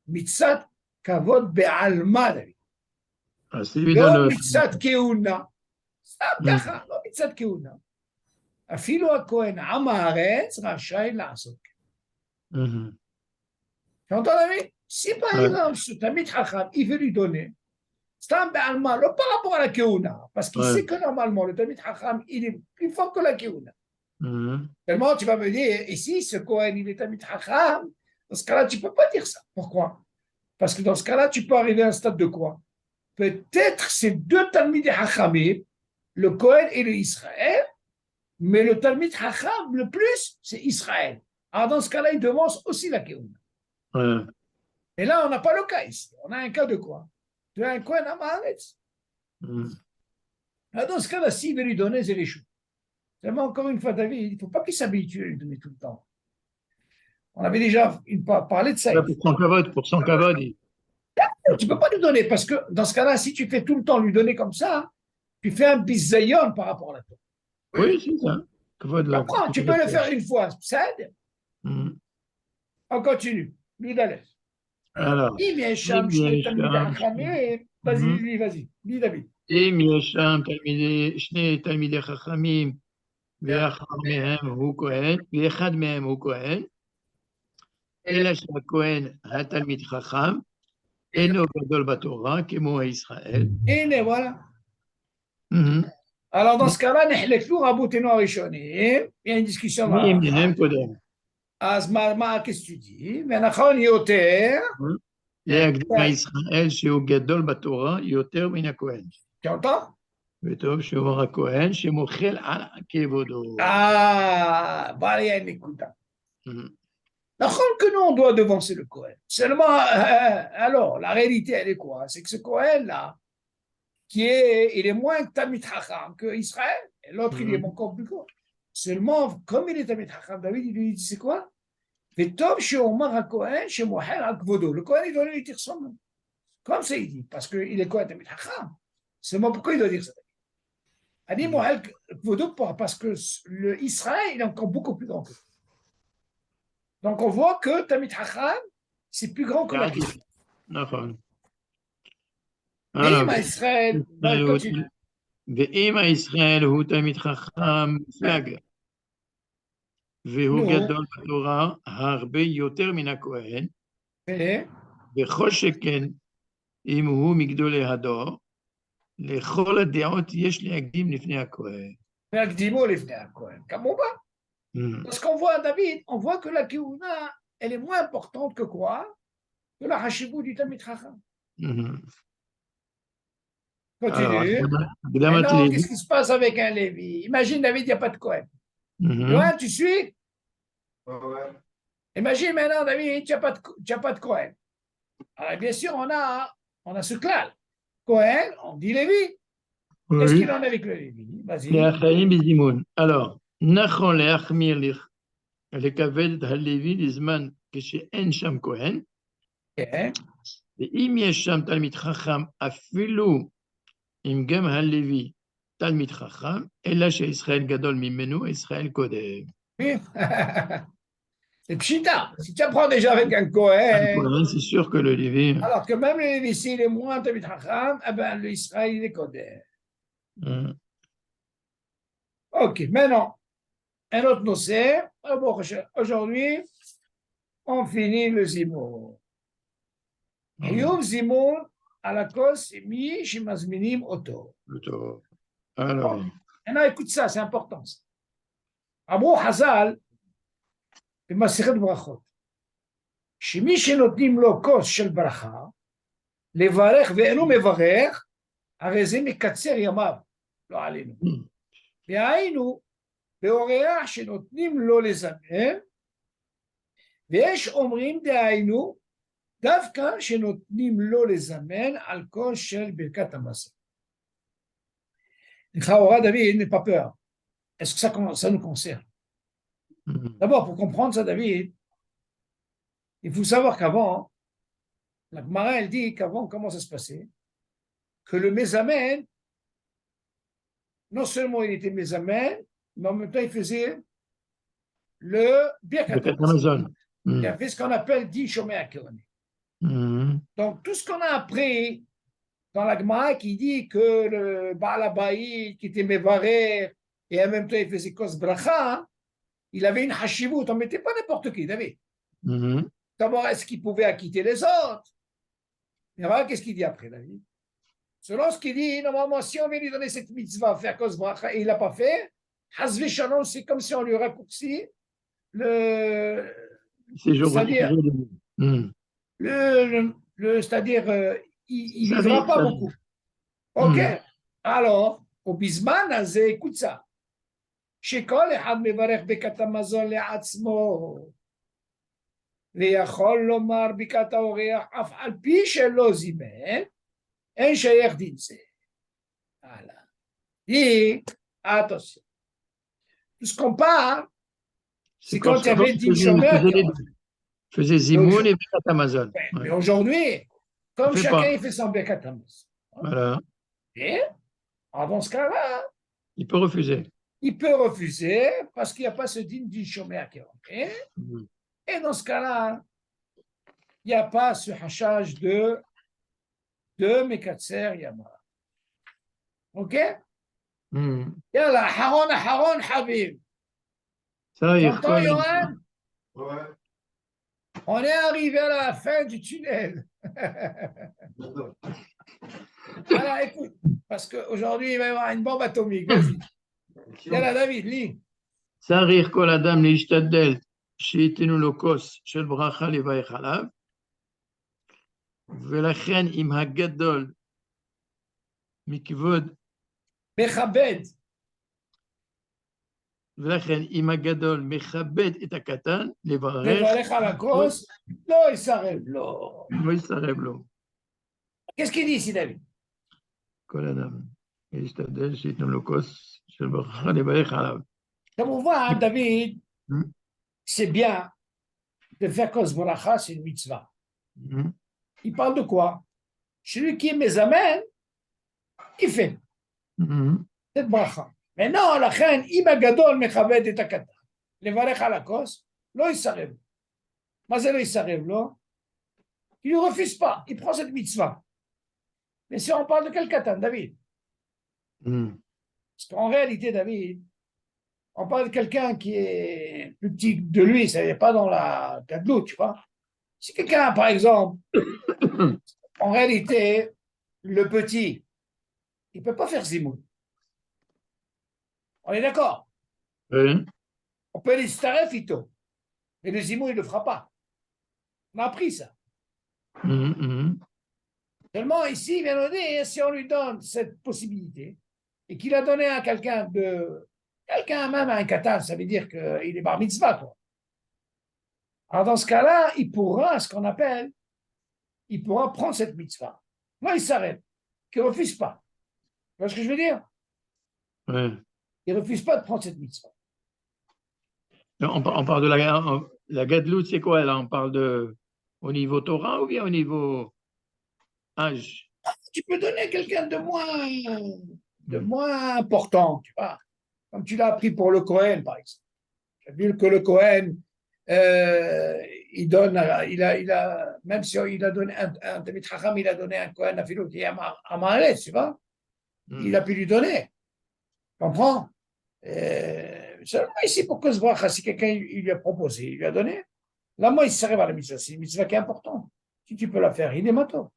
mitzat kavod be'alma, David. Ah, c'est lui donne לא le. מצד כהונה, סתם ככה, לא מצד כהונה. אפילו הכהן עם הארץ רשאי לעשות. Mhm. Tu entends, David? Si par Ouais. exemple, ce Tamid Chacham, il veut lui donner, סתם בעלמא, לא par rapport à la כהונה, parce qu'il Ouais. sait que normalement, le Tamid Chacham, il est plus fort que la כהונה. Mhm. Tellement, tu vas me dire, ici, ce Cohen, il est Tamid Chacham, dans ce cas-là, tu ne peux pas dire ça. Pourquoi? Parce que dans ce cas-là, tu peux arriver à un stade de quoi? Peut-être ces deux Talmid Chachamim, le Cohen et le Israël, mais le Talmid Chacham, le plus, c'est Israël. Alors, dans ce cas-là, il devance aussi la Keuna. Ouais. Et là, on n'a pas le cas ici. On a un cas de quoi? De un Cohen à Maharetz. Mhm. Alors, dans ce cas-là, s'il veut lui donner, c'est les choux. Seulement, encore une fois, David, il ne faut pas qu'il s'habitue à lui donner tout le temps. On avait déjà parlé de ça. Ouais, pour son kavod, Tu ne peux pas lui donner, parce que dans ce cas-là, si tu fais tout le temps lui donner comme ça, tu fais un bisayon par rapport à la Torah. oui, c'est ça. Kavod, là. Comprends, tu peux le faire une fois, ça aide. Mhm. On continue. Lidales. Alors, אם יש שם שני תלמידי חכמים, Mhm. vas-y, dis David. אם יש שם שני תלמידי חכמים, ואחד מהם הוא כהן, ואחד מהם הוא כהן, אלא שהכהן התלמיד חכם, אינו גדול בתורה כמו ישראל. הנה, voilà. Mhm. Alors, dans ce cas-là, נחלקו רבותינו הראשונים, il y a une discussion מי là. מהם קודם? אז qu'est-ce que tu dis? ונכון יותר, להקדים ישראל שהוא גדול בתורה יותר מן הכהן. tu entends? וטוב שהוא הכהן שמוחל על כבודו. Ah, voilà, il y a une écoute. Mhm. D'accord que nous, on doit devancer le Cohen. Seulement, alors, la réalité, elle est quoi? C'est que ce Cohen-là, il est moins Tamid Chacham que Israël, et l'autre, il est encore plus gros. Seulement, comme il est Tamid Chacham, David, il lui dit, c'est quoi? Vetov sheomar ha-Kohen shemoher ha-Kvodo. Le Cohen, il doit lui dire son nom. Comme ça, il dit, parce qu'il est Cohen Tamid Chacham. Seulement, pourquoi il doit dire ça? Il dit moher Kvodo, parce que le Israël, il est encore beaucoup plus grand que lui. Donc, on voit que Tamid Chacham, c'est plus grand que la question. נכון. ואם ישראל, ואם הישראל הוא תלמיד חכם מפלג, והוא גדול בתורה הרבה יותר מן הכהן, וכל שכן אם הוא מגדולי הדור, לכל הדעות יש להקדים לפני הכהן. להקדימו לפני הכהן, כמובן. Parce qu'on voit, David, on voit que la Keuna, elle est moins importante que quoi? Que la Hashibou du Tamid Chacham. Continue. Maintenant, qu'est-ce qui se passe avec un Lévi? Imagine, David, il n'y a pas de Cohen. Tu suis? Imagine maintenant, David, tu n'as pas de Cohen. Alors, bien sûr, on a ce clan. Cohen, on dit Lévi. Qu'est-ce qu'il en est avec le Lévi? Vas-y. Alors, נכון להחמיר לכבד את הלוי לזמן כשאין שם כהן, ואם יש שם תלמיד חכם אפילו אם גם הלוי תלמיד חכם, אלא שישראל גדול ממנו, ישראל קודם. C'est pchita. Si tu apprends déjà avec un Cohen, c'est sûr que le Lévi. Alors que même le Lévi, s'il est moins Tamid Chacham, eh ben, l'Israël, il est Koder. Ok, maintenant, un autre nocé. Aujourd'hui, on finit le Zimour. Yom Zimour, à la cause, c'est mi shemazminim oto. Alors. Maintenant, écoute ça, c'est important. Amro Hazal, במסכת ברכות, שמי שנותנים לו כוס של ברכה, לברך ואינו מברך, הרי זה מקצר ימיו, לא עלינו. והיינו, באורח שנותנים לו לזמן, ויש אומרים דהיינו, דווקא שנותנים לו לזמן על כוס של ברכת המסך. לכאורה דוד, n'aie pas peur. Est-ce que ça nous concerne? D'abord, pour comprendre ça, David, il faut savoir qu'avant, la Gemara, elle dit qu'avant, comment ça se passait? que le Mézamène, non seulement il était Mézamène, mais en même temps il faisait le Birkat Birkat Hamazon. Hamazon. Il a fait ce qu'on appelle 10 Shomei HaKeramim. Donc, tout ce qu'on a appris dans la Gemara qui dit que le Baal Habayit qui était Mevarer et en même temps il faisait Kos Bracha, il avait une hashivut, on ne mettait pas n'importe qui, David. D'abord, est-ce qu'il pouvait acquitter les autres? Et voilà, qu'est-ce qu'il dit après, David? Selon ce qu'il dit, normalement, si on vient lui donner cette mitzvah, faire Kos Bracha, et il ne l'a pas fait, Hazvi Shalom, c'est comme si on lui raccourcit c'est-à-dire, c'est-à-dire, il ne vivra pas beaucoup. Ok? Alors, au Bisman, écoute ça. שכל אחד מברך ברכת המזון לעצמו ויכול לומר ברכת האורח אף על פי שלא זימן, אין שייך דין זה. הלאה. Et, attention. Tout ce qu'on parle, c'est quand il y avait 10 chômeurs qui faisaient Zimoun et Birkat Hamazon. Mais aujourd'hui, comme chacun il fait son Birkat Hamazon. Voilà. Et, dans ce cas-là, il peut refuser. Il peut refuser parce qu'il n'y a pas ce digne du chômeur qui est rentré. Et dans ce cas-là, il n'y a pas ce hachage de Mekatser Yamar. Ok? Yalla, Haron, Habib. Ça y est. T'entends, Yohan? Ouais. On est arrivé à la fin du tunnel. Alors, écoute, parce qu'aujourd'hui, il va y avoir une bombe atomique. Vas-y. יאללה, דוד, לי. צריך כל אדם להשתדל שייתנו לו כוס של ברכה לברך עליו, ולכן אם הגדול מכבוד, מכבד. ולכן אם הגדול מכבד את הקטן, לברך על הכוס, לא יסרב לו. לא יסרב לו. Qu'est-ce qu'il dit ici, David? כל אדם להשתדל שייתנו לו כוס. Comme on voit, hein, David, c'est bien de faire Kos Bracha, c'est une mitzvah. Il parle de quoi? Celui qui est Mezamen, il fait cette bracha. Mais non, la reine, Ima Gadol Mechaved et Takata. Les Varech à la Kos, là, il s'arrête. Mais là, il s'arrête, là. Il ne refuse pas, il prend cette mitzvah. Mais si on parle de quel katan, David? Parce qu'en réalité, David, on parle de quelqu'un qui est plus petit de lui, ça n'est pas dans la gadlout, tu vois. Si quelqu'un, par exemple, en réalité, le petit, il ne peut pas faire zimoun. On est d'accord? Oui. On peut les staref ito, mais le zimoun, il ne le fera pas. On a appris ça. Seulement, ici, il vient nous dire, si on lui donne cette possibilité, et qu'il a donné à quelqu'un même à un katan, ça veut dire qu'il est bar mitzvah, quoi. Alors dans ce cas-là, il pourra prendre cette mitzvah. Là, il s'arrête, qu'il ne refuse pas. Tu vois ce que je veux dire? Oui. Il ne refuse pas de prendre cette mitzvah. On parle de la gadlout, c'est quoi là? On parle au niveau Torah ou bien au niveau âge? Tu peux donner à quelqu'un de moins important, tu vois, comme tu l'as appris pour le Kohen, par exemple. Tu as vu que le Kohen, il donne, même si il a donné un Tamid Chacham, il a donné un Kohen à Philo qui est Amaret, tu vois, il a pu lui donner. Tu comprends? Seulement ici, pour que ce bracha, si quelqu'un il lui a proposé, il lui a donné, là, moi, il s'arrive à la mitzvah. C'est une mitzvah qui est importante. Si tu peux la faire, il est mato.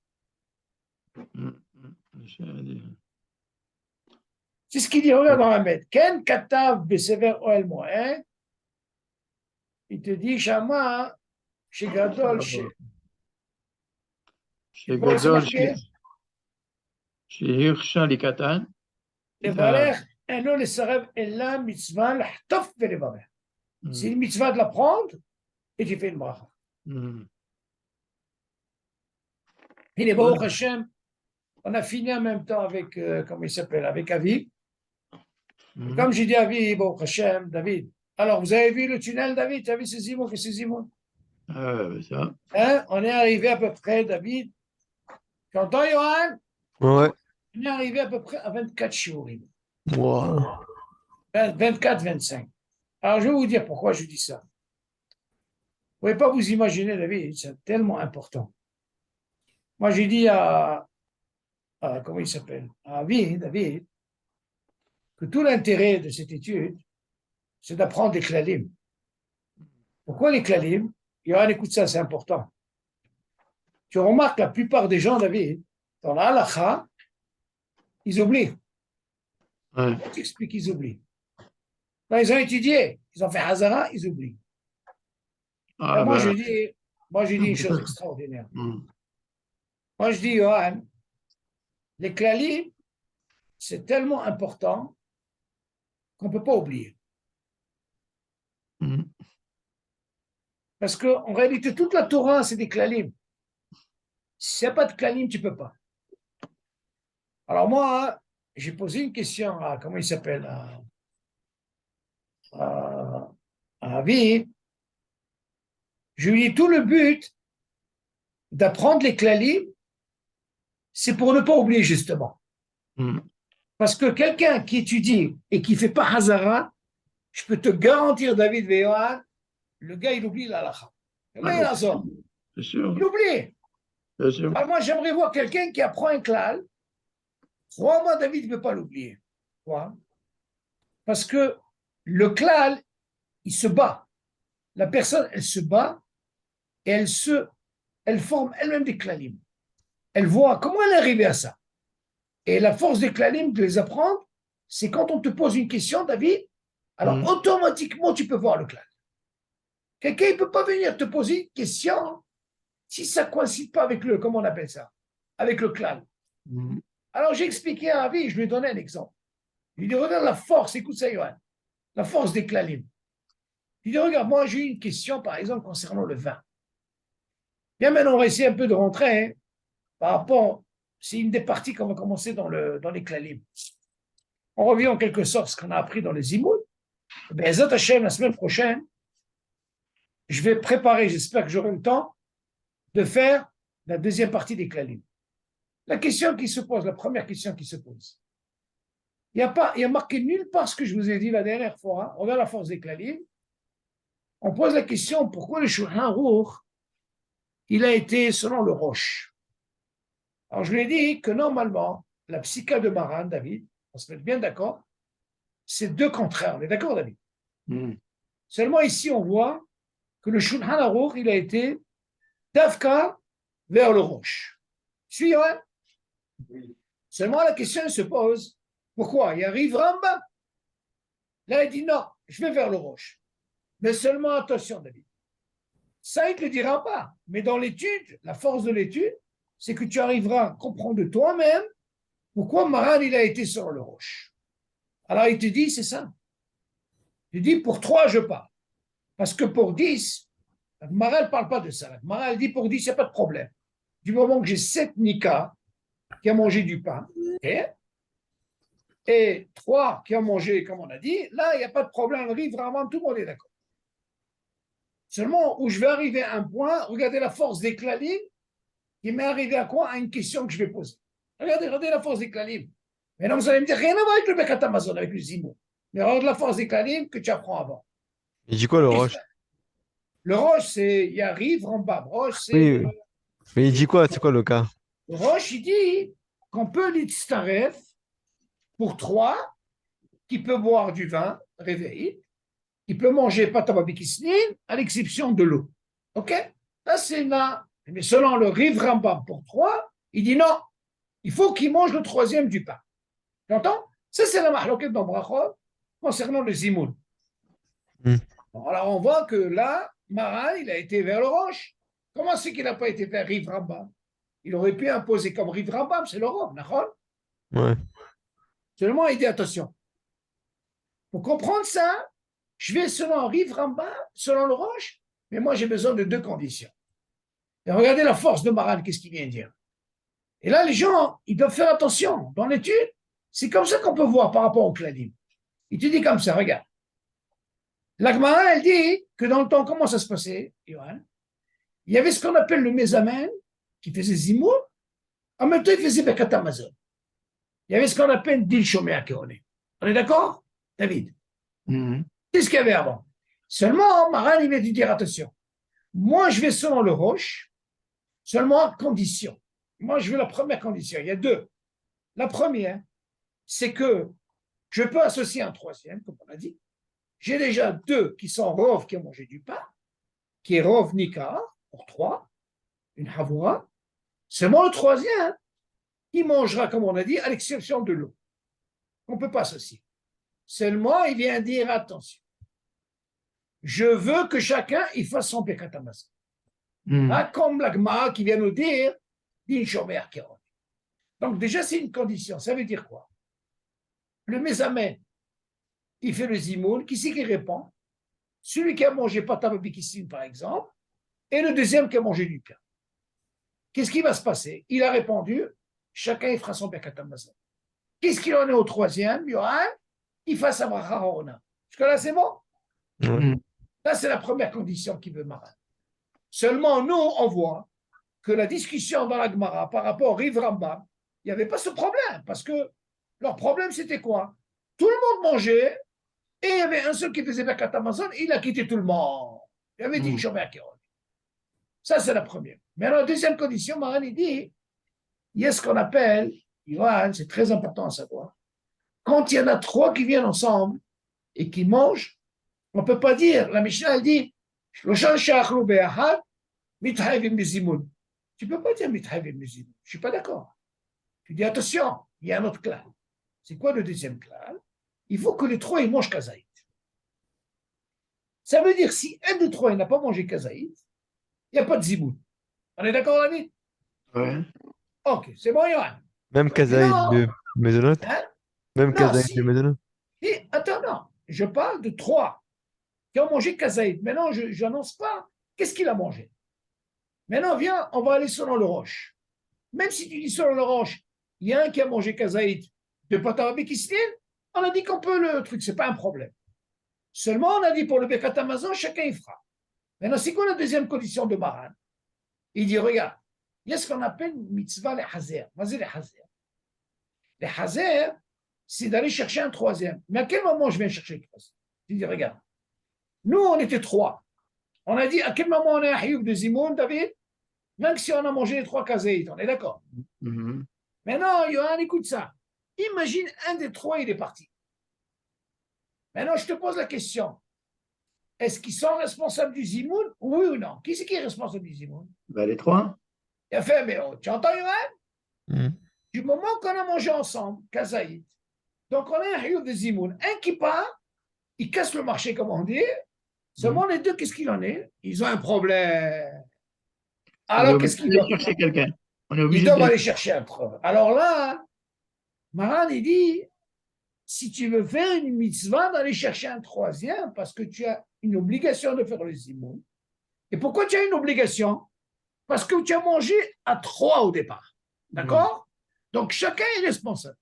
C'est ce qu'il dit, regarde dans la Med. Ken katav besever oel moed. Il te dit, Shama, chez Gadol, chez Gadol, chez Hirsha Likatan. Levarer, eno le sarev ella mitzvah l'htaf velevarer. C'est une mitzvah de la prendre et tu fais une bracha. Il est Baruch Hashem. On a fini en même temps avec, comment il s'appelle, avec Aviv. Comme j'ai dit à Aviv, Baruch Hashem, David. Alors, vous avez vu le tunnel, David? Tu as vu ce Zimoun, que c'est Zimoun? Ça. Hein? On est arrivé à peu près, David. Tu entends, Johan? Ouais. On est arrivé à peu près à 24 shiurim. Wow. 24, 25. Alors, je vais vous dire pourquoi je dis ça. Vous ne pouvez pas vous imaginer, David, c'est tellement important. Moi, j'ai dit comment il s'appelle, à David, que tout l'intérêt de cette étude, c'est d'apprendre les klalim. Pourquoi les klalim? Yohan, écoute ça, c'est important. Tu remarques la plupart des gens, David, dans la halakha, ils oublient. Ouais. Tu expliques qu'ils oublient. Quand ils ont étudié, ils ont fait Hazara, ils oublient. Ah, Moi, bah, je dis une chose extraordinaire. hum, Moi, je dis, Yohan, les klalim, c'est tellement important qu'on ne peut pas oublier. hum. Parce qu'en réalité, toute la Torah, c'est des klalim. S'il n'y a pas de klalim, tu ne peux pas. Alors moi, j'ai posé une question à, comment il s'appelle, à Avi. Je lui ai dit, tout le but d'apprendre les klalim, c'est pour ne pas oublier justement. Hum. Parce que quelqu'un qui étudie et qui ne fait pas Hazara, je peux te garantir, David Veyohan, le gars, il oublie l'halakha. Le gars, il a ça. C'est sûr, Il oublie. bien sûr. Alors moi, j'aimerais voir quelqu'un qui apprend un klal. Crois-moi, David ne peut pas l'oublier. Pourquoi? Parce que le klal, il se bat. La personne, elle se bat et elle forme elle-même des klalim. Elle voit comment elle est arrivée à ça. Et la force des klalim, de les apprendre, c'est quand on te pose une question, David, alors automatiquement, tu peux voir le klal. Quelqu'un ne peut pas venir te poser une question si ça ne coïncide pas avec comment on appelle ça, avec le klal. Hum. Alors j'ai expliqué à Avi, je lui ai donné un exemple. Je lui ai dit, regarde la force, écoute ça, Yohan, la force des klalim. Je lui ai dit, regarde, moi j'ai eu une question, par exemple, concernant le vin. Bien, maintenant, on va essayer un peu de rentrer par rapport, c'est une des parties qu'on va commencer dans les klalim. On revient en quelque sorte à ce qu'on a appris dans les imouds. Ben, Zat Hashem, la semaine prochaine, je vais préparer, j'espère que j'aurai le temps, de faire la deuxième partie des klalim. La question qui se pose, la première question qui se pose, il y a marqué nulle part ce que je vous ai dit la dernière fois, hein, regarde la force des klalim, on pose la question, pourquoi le Shulchan Aruch, il a été selon le Roche. Alors je lui ai dit que normalement, la psycha de Maran, David, on se met bien d'accord, c'est deux contraires, on est d'accord, David? Hum. Seulement ici, on voit que le Shulchan Aruch, il a été d'Avka vers le Roche. Suivant, hein? Seulement la question se pose, pourquoi? Il arrive Rambam. Là, il dit non, je vais vers le Roche. Mais seulement attention, David. Ça, il ne te le dira pas. Mais dans l'étude, la force de l'étude, c'est que tu arriveras à comprendre de toi-même pourquoi Maran, il a été sur le Roche. Alors, il te dit, c'est ça. Il dit, pour 3, je parle. Parce que pour 10, Maran ne parle pas de ça. Maran, dit, pour 10, il n'y a pas de problème. Du moment que j'ai 7 Nika qui a mangé du pain, et 3 qui ont mangé, comme on a dit, là, il n'y a pas de problème. On arrive vraiment, tout le monde est d'accord. Seulement, où je vais arriver à un point, regardez la force des klalim, qui m'est arrivé à quoi? À une question que je vais poser. Regardez la force des klalim. Maintenant, vous allez me dire, rien à voir avec le Bekat Amazon, avec le Zimo. Mais regarde la force des klalim que tu apprends avant. Il dit quoi le roche? Le Roche, c'est, il y a Rive, Rambam. Roche, c'est. Oui, oui. Mais il dit quoi? C'est quoi le cas? Le Roche, il dit qu'on peut l'itstaref pour 3 qui peut boire du vin, réveillé, qui peut manger patababikisnin, à l'exception de l'eau. OK? Ça, c'est là. Mais selon le Riv Rambam pour 3, il dit non, il faut qu'il mange le 3e du pain. Tu entends? Ça, c'est la mahloket dans Brachot concernant le zimoun. Alors, on voit que là, Maran, il a été vers le Roche. Comment c'est qu'il n'a pas été vers Riv Rambam? Il aurait pu imposer comme Riv Rambam, c'est l'Europe, d'accord? Ouais. Seulement, il dit attention. Pour comprendre ça, je vais selon Riv Rambam, selon le Roche, mais moi, j'ai besoin de 2 conditions. Et regardez la force de Maran, qu'est-ce qu'il vient de dire. Et là, les gens, ils doivent faire attention. Dans l'étude, c'est comme ça qu'on peut voir par rapport au Kladim. Il te dit comme ça, regarde. La Gemara, elle dit que dans le temps, comment ça se passait, Yohan? Il y avait ce qu'on appelle le Mézamen, qui faisait Zimour, en même temps, il faisait Bekat Amazon. il y avait ce qu'on appelle Dil Shomer Keone. On est d'accord, David? Mhm. C'est ce qu'il y avait avant. Seulement, Maran, il vient de dire attention. Moi, je vais selon le Roche, seulement à condition. Moi, je veux la première condition. Il y a deux. La première, c'est que je peux associer un troisième, comme on a dit. J'ai déjà deux qui sont Rov qui ont mangé du pain, qui est Rov Nika, pour trois, une Havoura. Seulement le troisième, il mangera, comme on a dit, à l'exception de l'eau. On ne peut pas associer. Seulement, il vient dire attention. Je veux que chacun il fasse son Birkat Hamazon. Mhm. Comme l'Agma qui vient nous dire, Din Shomer Keron. Donc déjà, c'est une condition. Ça veut dire quoi? Le Mésamène, il fait le Zimoun. Qui c'est qui répond? Celui qui a mangé patababikissine, par exemple, et le deuxième qui a mangé du pain. Qu'est-ce qui va se passer? Il a répondu, chacun il fera son Birkat Hamazon. Qu'est-ce qu'il en est au troisième? Il y aura un, il fasse sa bracha Harona. Jusque-là, c'est bon? Ouais. Mhm. Là, c'est la première condition qui veut Maran. Seulement, nous, on voit que la discussion dans la Gemara par rapport au Riv Rambam, il n'y avait pas ce problème, parce que leur problème, c'était quoi? Tout le monde mangeait, et il y avait un seul qui faisait Birkat Hamazon, il a quitté tout le monde. Il avait dit Mhm. une Shomer Keron. Ça, c'est la première. Mais alors, la deuxième condition, Maran, il dit, il y a ce qu'on appelle, Yohan, c'est très important à savoir, quand il y en a trois qui viennent ensemble et qui mangent, on ne peut pas dire, la Mishnah, elle dit, tu ne peux pas dire mithaivim bezimoun. Je ne suis pas d'accord. Tu dis, attention, il y a un autre clan. C'est quoi le deuxième clan? Il faut que les trois, ils mangent kazaït. Ça veut dire, si un des trois, il n'a pas mangé kazaït, il n'y a pas de zimoun. On est d'accord, David? Ouais. Ok, c'est bon, Yohan. Même Kazaïd Non, de Maisonnot? hein? Même Non, Kazaïd de si. Maisonnot? Attends, non. Je parle de trois qui ont mangé kazaït. Maintenant, je n'annonce pas qu'est-ce qu'il a mangé. Maintenant, viens, on va aller selon le roche. Même si tu dis selon le roche, il y a un qui a mangé kazaït de patarabikistin, on a dit qu'on peut le truc, c'est pas un problème. Seulement, on a dit pour le Birkat Hamazon, chacun y fera. Maintenant, c'est quoi la deuxième condition de Maran? Il dit, regarde, il y a ce qu'on appelle mitzvah les hazer. Vas-y, les hazer. Les hazer, c'est d'aller chercher un troisième. Mais à quel moment je viens chercher le troisième? Il dit, regarde, nous, on était trois. On a dit, à quel moment on est à Hiyuk de Zimoun, David? Même si on a mangé les trois kazaït, on est d'accord. Mhm. Maintenant, Johan, écoute ça. Imagine un des trois, il est parti. Maintenant, je te pose la question. Est-ce qu'ils sont responsables du Zimoun? Oui ou non? Qui c'est qui est responsable du Zimoun? Bah, les trois. Il a fait, mais oh, tu entends, Johan? Mhm. Du moment qu'on a mangé ensemble, kazaït, donc on a un Hiyuv de Zimoun. Un qui part, il casse le marché, comme on dit. Seulement les deux, qu'est-ce qu'il en est? Ils ont un problème. On est Alors, obligé qu'est-ce qu'ils d'aller doivent? chercher quelqu'un. On est Ils obligé doivent de... aller chercher un preuve. Alors là, Maran, il dit, si tu veux faire une mitzvah, d'aller chercher un troisième, parce que tu as une obligation de faire le zimoun. Et pourquoi tu as une obligation? Parce que tu as mangé à trois au départ. D'accord? Donc, chacun est responsable.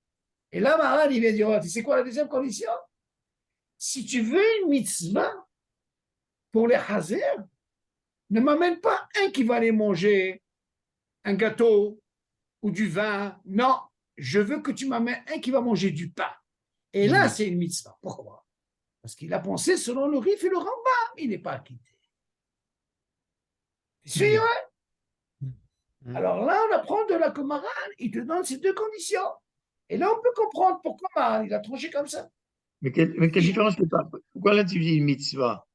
Et là, Maran, il vient dire, oh, tu sais quoi la deuxième condition? Si tu veux une mitzvah pour les hazer, ne m'amène pas un qui va aller manger un gâteau ou du vin. Non, je veux que tu m'amènes un qui va manger du pain. Et là, c'est une mitzvah. Pourquoi? Parce qu'il a pensé selon le Rif et le Rambam. Il n'est pas acquitté. Tu suis, ouais? Mhm. Alors là, on apprend de la Maran, il te donne ces deux conditions. Et là, on peut comprendre pourquoi Maran, il a tranché comme ça. Mais quelle différence que ça? Pourquoi là tu dis une mitzvah?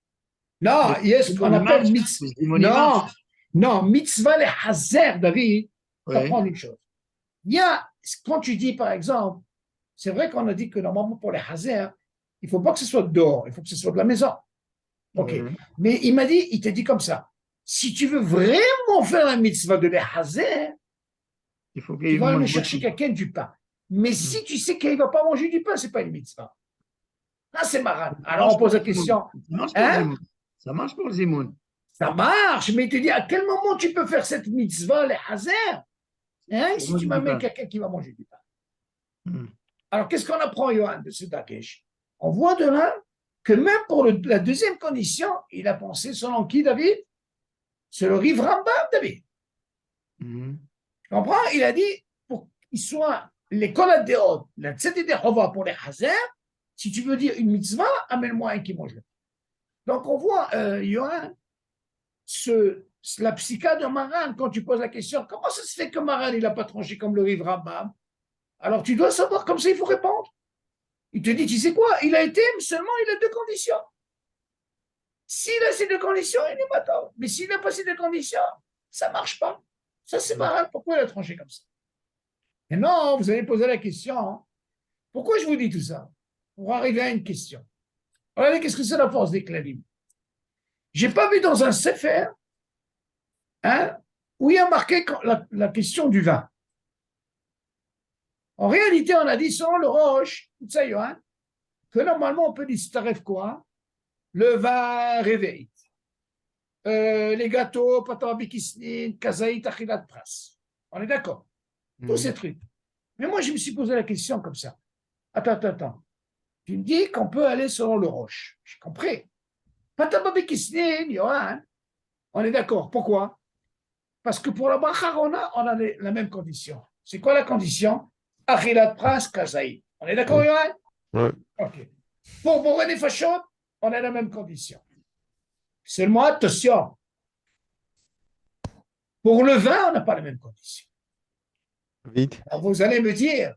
Non, il y a ce qu'on appelle Le mitzvah. zimoun, il Non, marche. non, mitzvah les hazer, David, Ouais. t'apprends une chose. Il y a, quand tu dis, par exemple, c'est vrai qu'on a dit que normalement pour les hazer, il ne faut pas que ce soit dehors, il faut que ce soit de la maison. Ok. Ouais. Mais il m'a dit, il t'a dit comme ça. Si tu veux vraiment faire la mitzvah de les hazer, Il faut tu qu'il vas aller mange chercher beaucoup. quelqu'un du pain. Mais si tu sais qu'il ne va pas manger du pain, ce n'est pas une mitzvah. Là, c'est marrant. Ça Alors, on marche pour pose la le zimoun. question, Ça marche pour le hein? zimoun. Ça marche pour le zimoun. Ça marche, mais il te dit, à quel moment tu peux faire cette mitzvah, les hazer, hein, si tu m'amènes quelqu'un qui va manger du pain. Hmm. Alors, qu'est-ce qu'on apprend, Johan, de ce Dakesh? On voit de là que même pour la deuxième condition, il a pensé selon qui, David? C'est le Riv Rambam, David. Hmm. Tu comprends? Il a dit, pour qu'il soit les koladéot, la tzedidé chova pour les hazer, si tu veux dire une mitzvah, amène-moi un qui mange le pain. Donc on voit, Yohan, la psycha de Maran, quand tu poses la question, comment ça se fait que Maran, il n'a pas tranché comme le Riv Rambam? Alors tu dois savoir, comme ça il faut répondre. Il te dit, tu sais quoi, il a été, seulement il a deux conditions. S'il a ces deux conditions, il est matin. Mais s'il n'a pas ces deux conditions, ça ne marche pas. Ça, c'est Maran, pourquoi il a tranché comme ça? Et non, vous allez poser la question, hein, pourquoi je vous dis tout ça? Pour arriver à une question. Regardez, qu'est-ce que c'est la force des Klavim? Je n'ai pas vu dans un Sefer, hein, où il y a marqué la question du vin. En réalité, on a dit selon le Roche, hein, que normalement on peut distraire quoi? Le vin réveille. Les gâteaux, patabikisnin, kazaït, achilat pras. On est d'accord? Tous ces trucs. Mais moi, je me suis posé la question comme ça. Attends. Tu me dis qu'on peut aller selon le Roche. J'ai compris. Patabikisnin, Yohan, on est d'accord. Pourquoi? Parce que pour la Bacharona, on a la même condition. C'est quoi la condition? Achilat pras, kazaït. On est d'accord, Yohan? Ouais. Ok. Pour Boré des Fachot, on a la même condition. Seulement, attention. Pour le vin, on n'a pas la même condition. Vite. Alors vous allez me dire,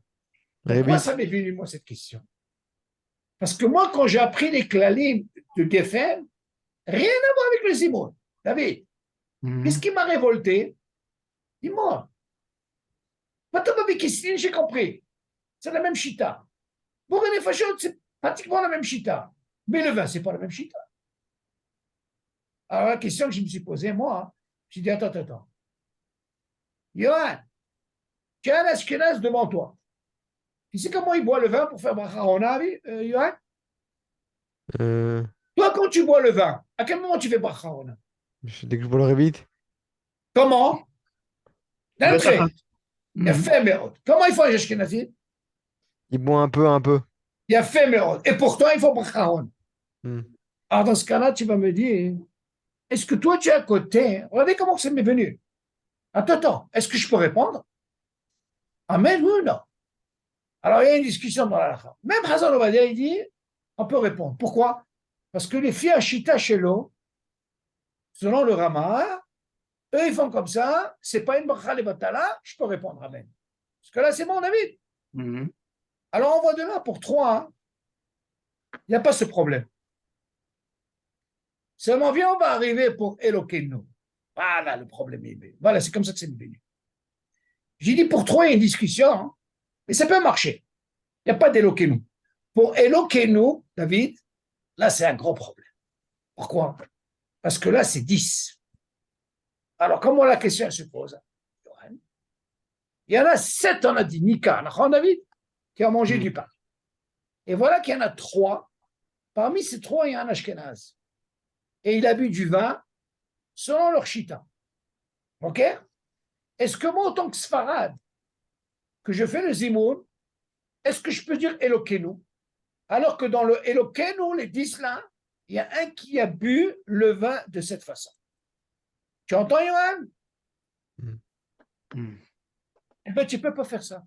pourquoi Vite. ça m'est venu, moi, cette question? Parce que moi, quand j'ai appris les clalim de Geffen, rien à voir avec le Zimoun. David, qu'est-ce qui m'a révolté? Dis-moi. Patababikistin, j'ai compris. C'est la même chita. Boré des Fachot, c'est pratiquement la même chita. Mais le vin, c'est pas la même chita. Alors, la question que je me suis posée, moi, j'ai dit, attends. Yohan, tu as un Ashkenaz devant toi. Tu sais comment il boit le vin pour faire Bracharona, Yohan? Euh, Toi, quand tu bois le vin, à quel moment tu fais Bracharona? Dès que je vois le vite, Comment? D'un trait. Betachat. Il y a fait Mérod. Comment il faut un Ashkenazi? il boit un peu, un peu. Il y a fait Mérod. Et pourtant, il faut Bracharona. Hmm. Alors, dans ce cas-là, tu vas me dire, est-ce que toi, tu es à côté? Regardez comment ça m'est venu. Attends. Est-ce que je peux répondre? Amen, oui ou non? Alors, il y a une discussion dans la lacha. Même Hazan Ovadia, il dit, on peut répondre. Pourquoi? Parce que les filles Ashita chez l'eau, selon le Rama, eux, ils font comme ça, c'est pas une bracha levatala, je peux répondre Amen. Parce que là, c'est bon, David. Alors, on voit de là pour 3, il n'y a pas ce problème. Seulement, viens, on va arriver pour Elokeinu. Voilà, le problème est venu. Voilà, c'est comme ça que c'est venu. J'ai dit pour 3, il y a une discussion, hein, mais ça peut marcher. Il n'y a pas d'Elokeinu. Pour Elokeinu, David, là, c'est un gros problème. Pourquoi? Parce que là, c'est 10. Alors, comment la question se pose? Il y en a 7, on a dit, Nika, David, qui a mangé du pain. Et voilà qu'il y en a 3. Parmi ces 3, il y a un Ashkenaz. Et il a bu du vin selon leur chita. OK? Est-ce que moi, en tant que Sfarad, que je fais le Zimoun, est-ce que je peux dire Elokeinu? Alors que dans le Elokeinu, les 10 là, il y a un qui a bu le vin de cette façon. Tu entends, Yohan? Eh bien, tu ne peux pas faire ça.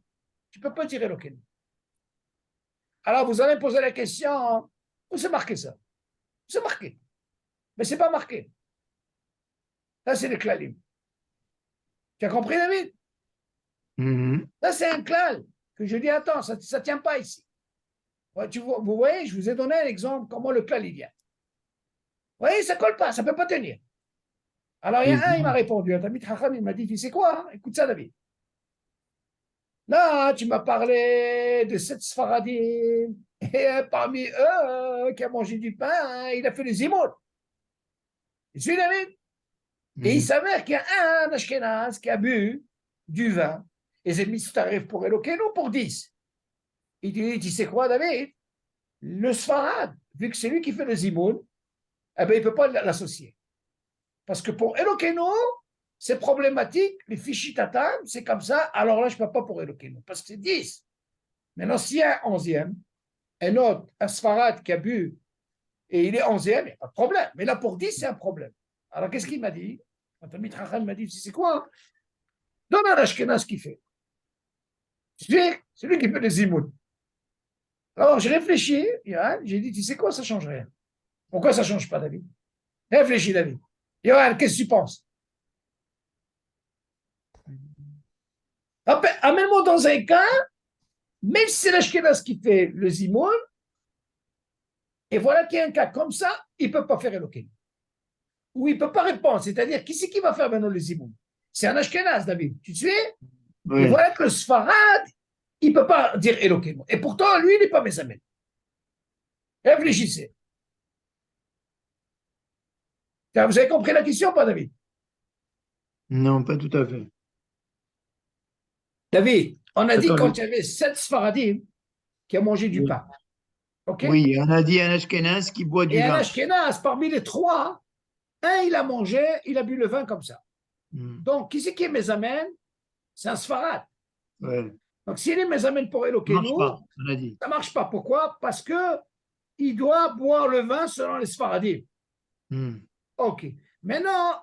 Tu ne peux pas dire Elokeinu. Alors, vous allez me poser la question, où c'est marqué ça? C'est marqué. Mais ce n'est pas marqué. Ça, c'est le klalim. Tu as compris, David? Ça, c'est un klal que je dis, attends, ça ne tient pas ici. Vous voyez, je vous ai donné un exemple, comment le klal, il vient. Vous voyez, ça ne colle pas, ça ne peut pas tenir. Alors, il y a un, il m'a répondu, un Tamid Chacham, il m'a dit, tu sais quoi, hein? Écoute ça, David. Là, tu m'as parlé de 7 Sfaradim, et parmi eux, qui a mangé du pain, il a fait les imoutes. Tu suis, David? Et il s'avère qu'il y a un Ashkenaz qui a bu du vin, et c'est Mistaref pour Elokeinu pour 10. Il dit, tu sais quoi, David? Le Sfarad, vu que c'est lui qui fait le zimoun, eh ben, il ne peut pas l'associer. Parce que pour Elokeinu, c'est problématique, les fichis tatam, c'est comme ça, alors là, je ne peux pas pour Elokeinu, parce que c'est 10. Maintenant, s'il y a un 11e, un autre, un Sfarad qui a bu, et il est 11e, il n'y a pas de problème. Mais là, pour 10, c'est un problème. Alors, qu'est-ce qu'il m'a dit? Quand Amit Rachel m'a dit, c'est quoi? Donne un Ashkenaz qui fait. Tu sais, c'est lui qui fait les zimoun. Alors, j'ai réfléchi, Yohan, j'ai dit, tu sais quoi, ça change rien. Pourquoi ça ne change pas, David? Réfléchis, David. Yohan, qu'est-ce que tu penses? Amène-moi dans un cas, même si c'est l'Ashkenaz qui fait le zimoun, et voilà qu'il y a un cas comme ça, il ne peut pas faire Elokim. Ou il ne peut pas répondre. C'est-à-dire, qui c'est qui va faire maintenant le zimoun? C'est un Ashkenaz, David. Tu sais? Et Oui. voilà que le Sfarad, il ne peut pas dire Elokim. Et pourtant, lui, il n'est pas mes amis. Réfléchissez. Vous avez compris la question ou pas, David? Non, pas tout à fait. David, on a dit Attends, quand il y avait 7 Sfaradim qui ont mangé du oui. pain. OK? Oui, on a dit un Ashkenaz qui boit du Et un vin. Ashkenaz, parmi les trois, un, il a mangé, il a bu le vin comme ça. Donc, qui c'est qui est Mézamène? C'est un Sfarad. Ouais. Donc, s'il est Mézamène pour Ça marche Elokeinu, pas, on a dit. ça ne marche pas. Pourquoi? Parce que il doit boire le vin selon les Sfaradim. OK. Maintenant,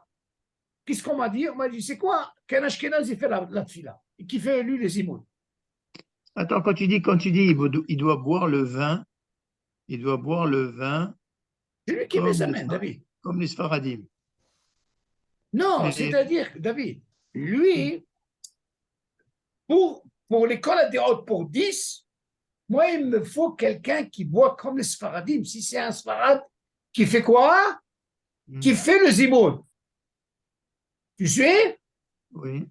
qu'est-ce qu'on m'a dit? On m'a dit, c'est quoi? Qu'un Ashkenaz, il fait la tfila. Et qui fait, lui, les imouns. Attends, quand tu dis il doit boire le vin, il doit boire le vin C'est lui qui Mézamène, David. comme les Sfaradim. Non, Mais c'est-à-dire, David, lui, pour l'école à des hautes pour 10, moi, il me faut quelqu'un qui boit comme les Sfaradim. Si c'est un Sfarad qui fait quoi? Qui fait le zimoun. Tu sais? Oui.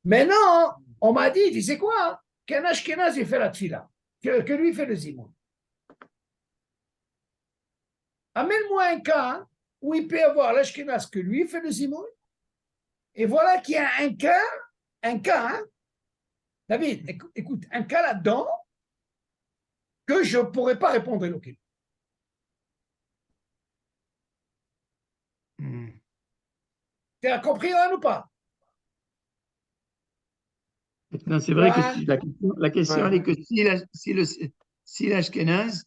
Maintenant, on m'a dit, tu sais quoi? Qu'un Ashkenaz, il fait la tfila. Que lui fait le zimoun. Amène-moi un cas où il peut y avoir l'Ashkenaz que lui fait le zimoun. Et voilà qu'il y a un cas, hein? David, écoute, un cas là-dedans que je ne pourrais pas répondre Elohim. Tu as compris, Yohan, ou pas? Maintenant, c'est vrai que Yohan, la question elle Ouais. est que si l'Ashkenaz,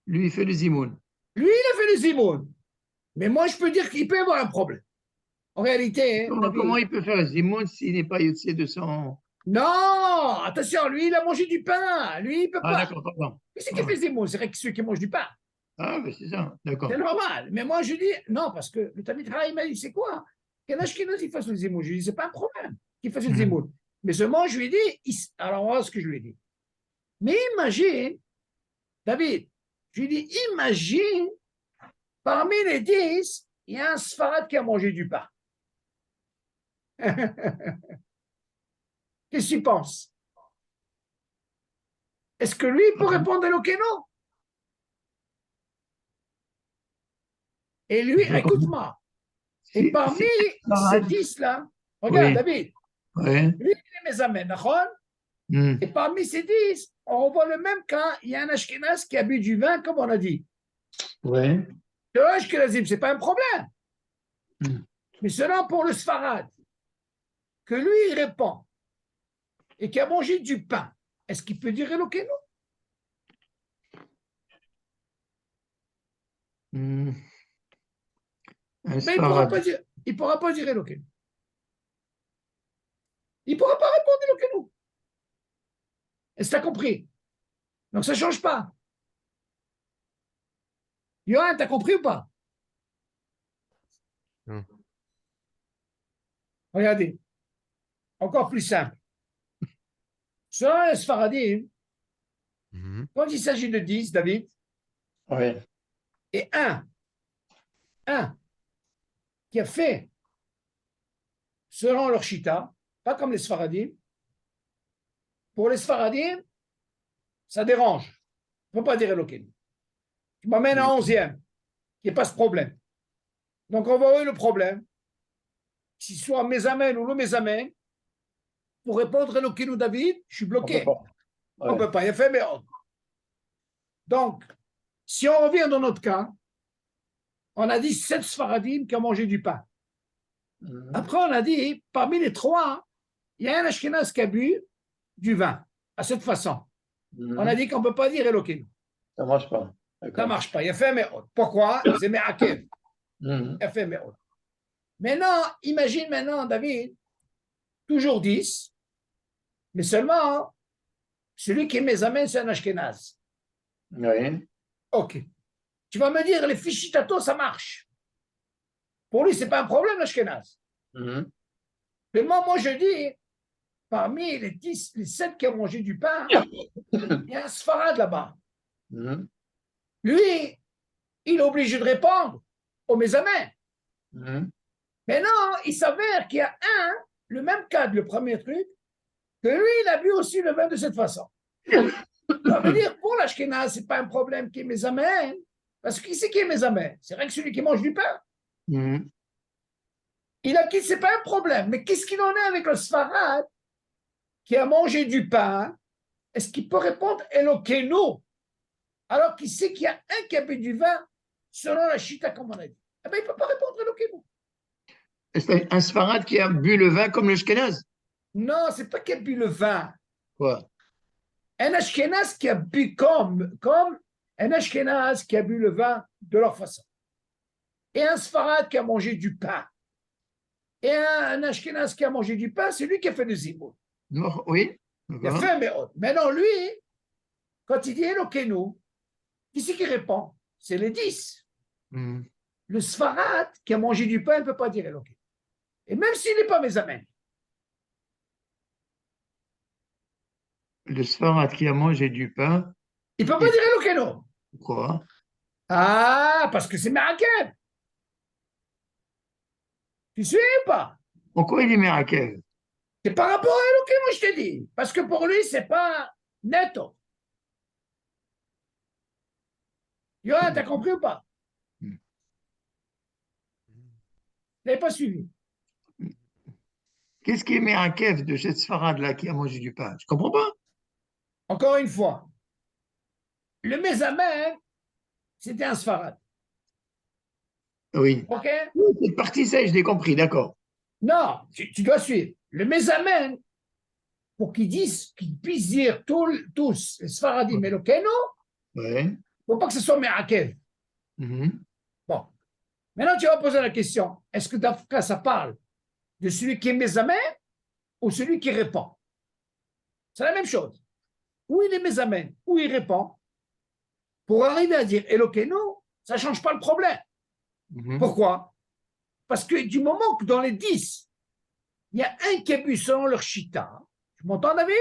lui, fait le zimoun. lui, il a fait le zimoun. Mais moi, je peux dire qu'il peut y avoir un problème. En réalité, hein, Comment David. il peut faire le zimoun s'il n'est pas Yotzé de son. Non, attention, lui, il a mangé du pain. Lui, il ne peut Ah, pas. d'accord, pardon. Qui c'est qui fait le zimoun? C'est vrai que ceux qui mangent du pain. Ah, ben c'est ça, C'est d'accord. normal. Mais moi, je dis, non, parce que le Tamid Ra, il m'a dit, c'est quoi? Qu'un Ashkenaz, il fasse le zimoun. Je lui dis, c'est pas un problème qu'il fasse le zimoun. Mais seulement, je lui ai dit, alors voilà ce que je lui ai dit. Mais imagine, David, je lui ai dit, imagine, parmi les 10, il y a un Sfarad qui a mangé du pain. Qu'est-ce que tu penses? Est-ce que lui peut répondre à l'Okeno? Et lui, écoute-moi, et parmi ces 10-là, regarde, Oui, David, oui. lui, il est mes amènes, d'accord? Et parmi ces 10, on voit le même cas, il y a un Ashkenaz qui a bu du vin, comme on a dit. Oui. Le Ashkenazim, ce n'est pas un problème. Mais seulement pour le Sfarad, que lui, il répond, et qui a mangé du pain, est-ce qu'il peut dire Elokeinu? Un Mais il ne pourra Sfarad. pas dire, Elokeinu. Il ne pourra pas répondre Elokeinu. Est-ce que tu as compris? Donc ça ne change pas. Johan, tu as compris ou pas? Non. Regardez, encore plus simple. Selon les Sfaradim, quand il s'agit de 10, David, Oui. et un qui a fait, selon leur chita, pas comme les Sfaradim, pour les Sfaradim, ça dérange. On ne peut pas dire Elokeinu. Tu m'amènes à 11e, il n'y a pas ce problème. Donc on va voir le problème, si soit Mézamène ou le Mézamène, pour répondre Elokeinu David, je suis bloqué. On ne peut pas, il a fait mais donc, si on revient dans notre cas, on a dit 7 Sfaradim qui ont mangé du pain. Après, on a dit, parmi les trois, il y a un Ashkenaz qui a bu du vin, à cette façon. On a dit qu'on ne peut pas dire Elokeinu. Ça ne marche pas. Ça ne D'accord. marche pas. Il a fait Me'od. Pourquoi? C'est Me'akev. Il a fait Me'od. Maintenant, imagine maintenant, David, toujours 10, mais seulement celui qui est mésamène, c'est un Ashkenaz. Oui. Ok. Tu vas me dire, les fichitato, ça marche. Pour lui, ce n'est pas un problème, l'Ashkenaz. Mhm. Mais moi, je dis, parmi les 10, les 7 qui ont mangé du pain, il y a un Sfarad là-bas. Mhm. Lui, il est obligé de répondre au mésamène. Mhm. Mais non, il s'avère qu'il y a le même cas de le premier truc, que lui, il a bu aussi le vin de cette façon. Ça veut dire, pour l'Ashkenaz, ce n'est pas un problème qui est mésamène, parce que qui c'est qui est mésamène? C'est vrai que celui qui mange du pain. Mhm. Il a dit, ce n'est pas un problème. Mais qu'est-ce qu'il en est avec le Sfarad qui a mangé du pain? Est-ce qu'il peut répondre Elokeinu? Alors qu'il sait qu'il y a un qui a bu du vin, selon la Chita, comme on a dit. Eh bien, il ne peut pas répondre Elokeinu. C'est un Sfarad qui a bu le vin comme le Shkenaz. Non, ce n'est pas qu'il a bu le vin. Quoi? Un Ashkenaz qui a bu comme un Ashkenaz qui a bu le vin de leur façon. Et un Sfarad qui a mangé du pain. Et un Ashkenaz qui a mangé du pain, c'est lui qui a fait le zimoun. Non, oui. Il a D'accord. fait un méhot. Maintenant, lui, quand il dit Elokeinu, qui c'est qui répond? C'est les 10. Mhm. Le Sfarad qui a mangé du pain, il ne peut pas dire Elokeinu. Et même s'il n'est pas mésamène. Le Sfarad qui a mangé du pain. Il ne peut pas Et dire Elokeinu. pourquoi? Ah, parce que c'est Merakev. Tu sais ou pas? Pourquoi il est Merakev? C'est par rapport à Elokeinu, je t'ai dit. Parce que pour lui, ce n'est pas netto. Yoann, t'as compris ou pas? Hmm. Tu n'avais pas suivi. Qu'est-ce qui est Merakev de cette Sfarad-là qui a mangé du pain? Je comprends pas. Encore une fois, le mésamène, c'était un Sfarad. Oui. OK? Oui, cette partie, ça, je l'ai compris, d'accord. Non, tu dois suivre. Le mésamène, pour qu'ils puissent dire tous, les Sfaradim et Elokeinu, Ouais. il ne faut pas que ce soit Merakev. Mhm. Bon. Maintenant, tu vas poser la question, est-ce que dans ce cas, ça parle de celui qui est mésamène ou celui qui répond? C'est la même chose. Ou il est mésamène, ou il répond. Pour arriver à dire Elokeinu, ça ne change pas le problème. Mhm. Pourquoi? Parce que du moment que dans les 10, il y a un qui a bu selon leur chita, tu m'entends, David?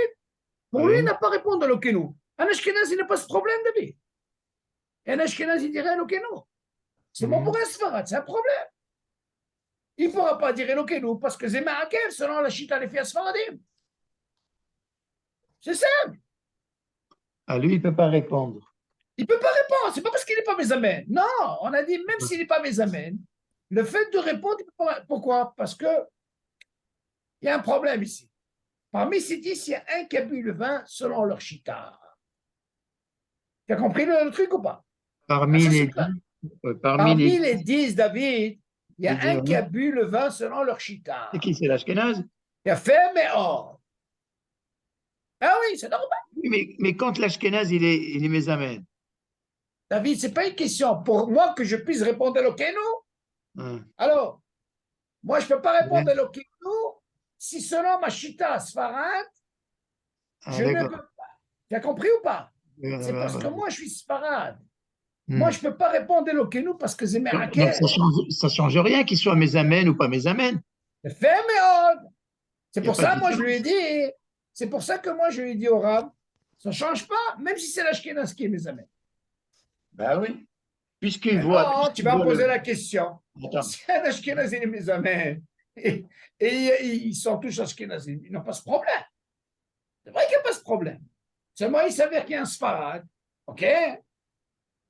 Pour lui, il Ouais. n'a pas répondu à Elokeinu. Un Ashkenaz, il n'a pas ce problème, David. Et un Ashkenaz, il dirait Elokeinu. C'est bon Mhm. pour un Sfarad, c'est un problème. Il ne pourra pas dire Elokeinu parce que c'est Marakev selon la chita des filles Sfaradim. C'est ça. Ah, lui, il peut pas répondre. Il ne peut pas répondre. C'est pas parce qu'il n'est pas mésamène. Non, on a dit même s'il n'est pas mésamène, le fait de répondre, il peut pas. Pourquoi? Parce que il y a un problème ici. Parmi ces 10, il y a un qui a bu le vin selon leur chita. Tu as compris le truc ou pas? Ah, Parmi ça, les c'est clair. 10, parmi les Parmi les 10, David, il y a un qui a 10, bu le vin selon leur c'est chita. qui? C'est l'Ashkenaz? Il a fait, mais oh. Ah oui, c'est normal. Oui, mais quand l'Ashkenaz, il est mésamène. David, ce n'est pas une question pour moi que je puisse répondre à l'Okeno. Hein. Alors, moi, je ne peux pas Ouais. répondre à l'Okeno si selon ma chita Sfarad, Ah, je ne peux d'accord. pas. Tu as compris ou pas? C'est parce que Ouais. moi, je suis Sfarad. Moi, Hmm. je ne peux pas répondre à l'Okeno parce que c'est Donc, Merakel. ça change rien qu'il soit mésamène ou pas mésamène. Fais mais c'est Il n'y a pour pas de ça, moi, je lui ai différence. dit, c'est pour ça que moi, je lui ai dit au Rab, ça ne change pas, même si c'est l'Ashkenaz qui est mes amis. Ben oui. Maintenant, tu Puisqu'il vas me voit poser le. la question. Attends. Si un Ashkenaz est mes amis, ils sont tous Ashkenaz, ils n'ont pas ce problème. C'est vrai qu'il n'y a pas ce problème. Seulement, il s'avère qu'il y a un Sfarad. OK?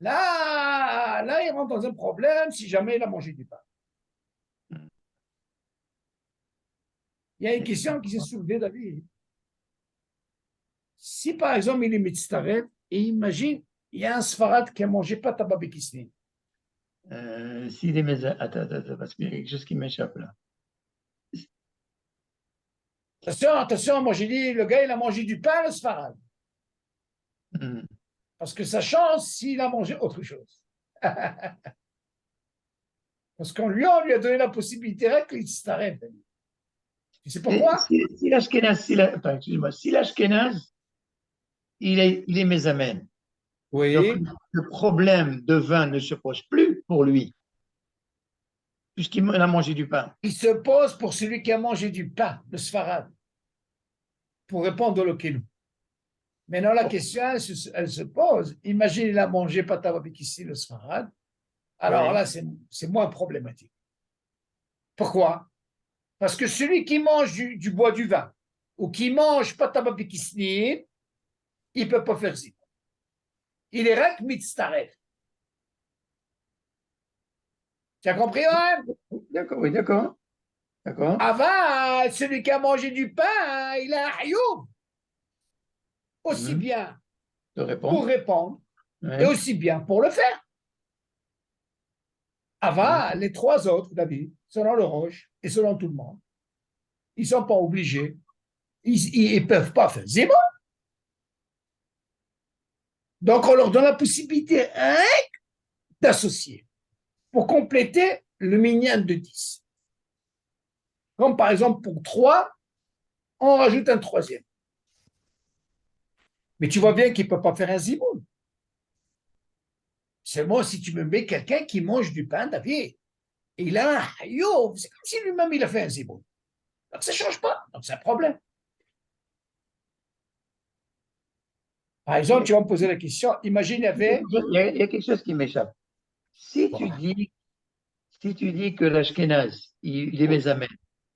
Là, il rentre dans un problème si jamais il a mangé du pain. Il y a une question qui s'est soulevée, David. Si par exemple il est mitzaref, et imagine, il y a un Sfarad qui a mangé pas tabac bekisnin. S'il est mésamène. Attends, parce qu'il y a quelque chose qui m'échappe là. Attention, moi j'ai dit, le gars il a mangé du pain, le Sfarad. Hmm. Parce que ça change s'il a mangé autre chose. Parce qu'on lui a donné la possibilité qu'il s'arrête. Tu sais Et pourquoi? si l'Ashkenaz, attends, excuse-moi, si l'Ashkenaz, il est mésamène. Oui. Donc, le problème de vin ne se pose plus pour lui, puisqu'il a mangé du pain. Il se pose pour celui qui a mangé du pain, le Sfarad, pour répondre au Lokenu. Maintenant, la question, elle se pose. Imagine, il a mangé Patavapik ici, le Sfarad. Alors Oui. là, c'est moins problématique. Pourquoi? Parce que celui qui mange du bois du vin ou qui mange Patavapik ici, il ne peut pas faire zip. Il est rek mitztaref. Tu as compris, hein? D'accord, oui, d'accord. D'accord. Avant, celui qui a mangé du pain, il a un hayoub. Aussi Mhm. bien De pour répondre. répondre Oui. et aussi bien pour le faire. Avant, les trois autres, David, selon le Roche et selon tout le monde, ils ne sont pas obligés. Ils ne peuvent pas faire zéro. Donc, on leur donne la possibilité d'associer pour compléter le minyan de 10. Comme par exemple, pour 3, on rajoute un troisième. Mais tu vois bien qu'il ne peut pas faire un zimoun. Seulement si tu me mets quelqu'un qui mange du pain, David, et il a un hayo, c'est comme si lui-même il a fait un zimoun. Donc ça ne change pas. Donc c'est un problème. Par exemple, tu vas me poser la question, imagine il y avait. Il y a quelque chose qui m'échappe. Si Bon, tu dis que l'Ashkénaze, il est mésamène,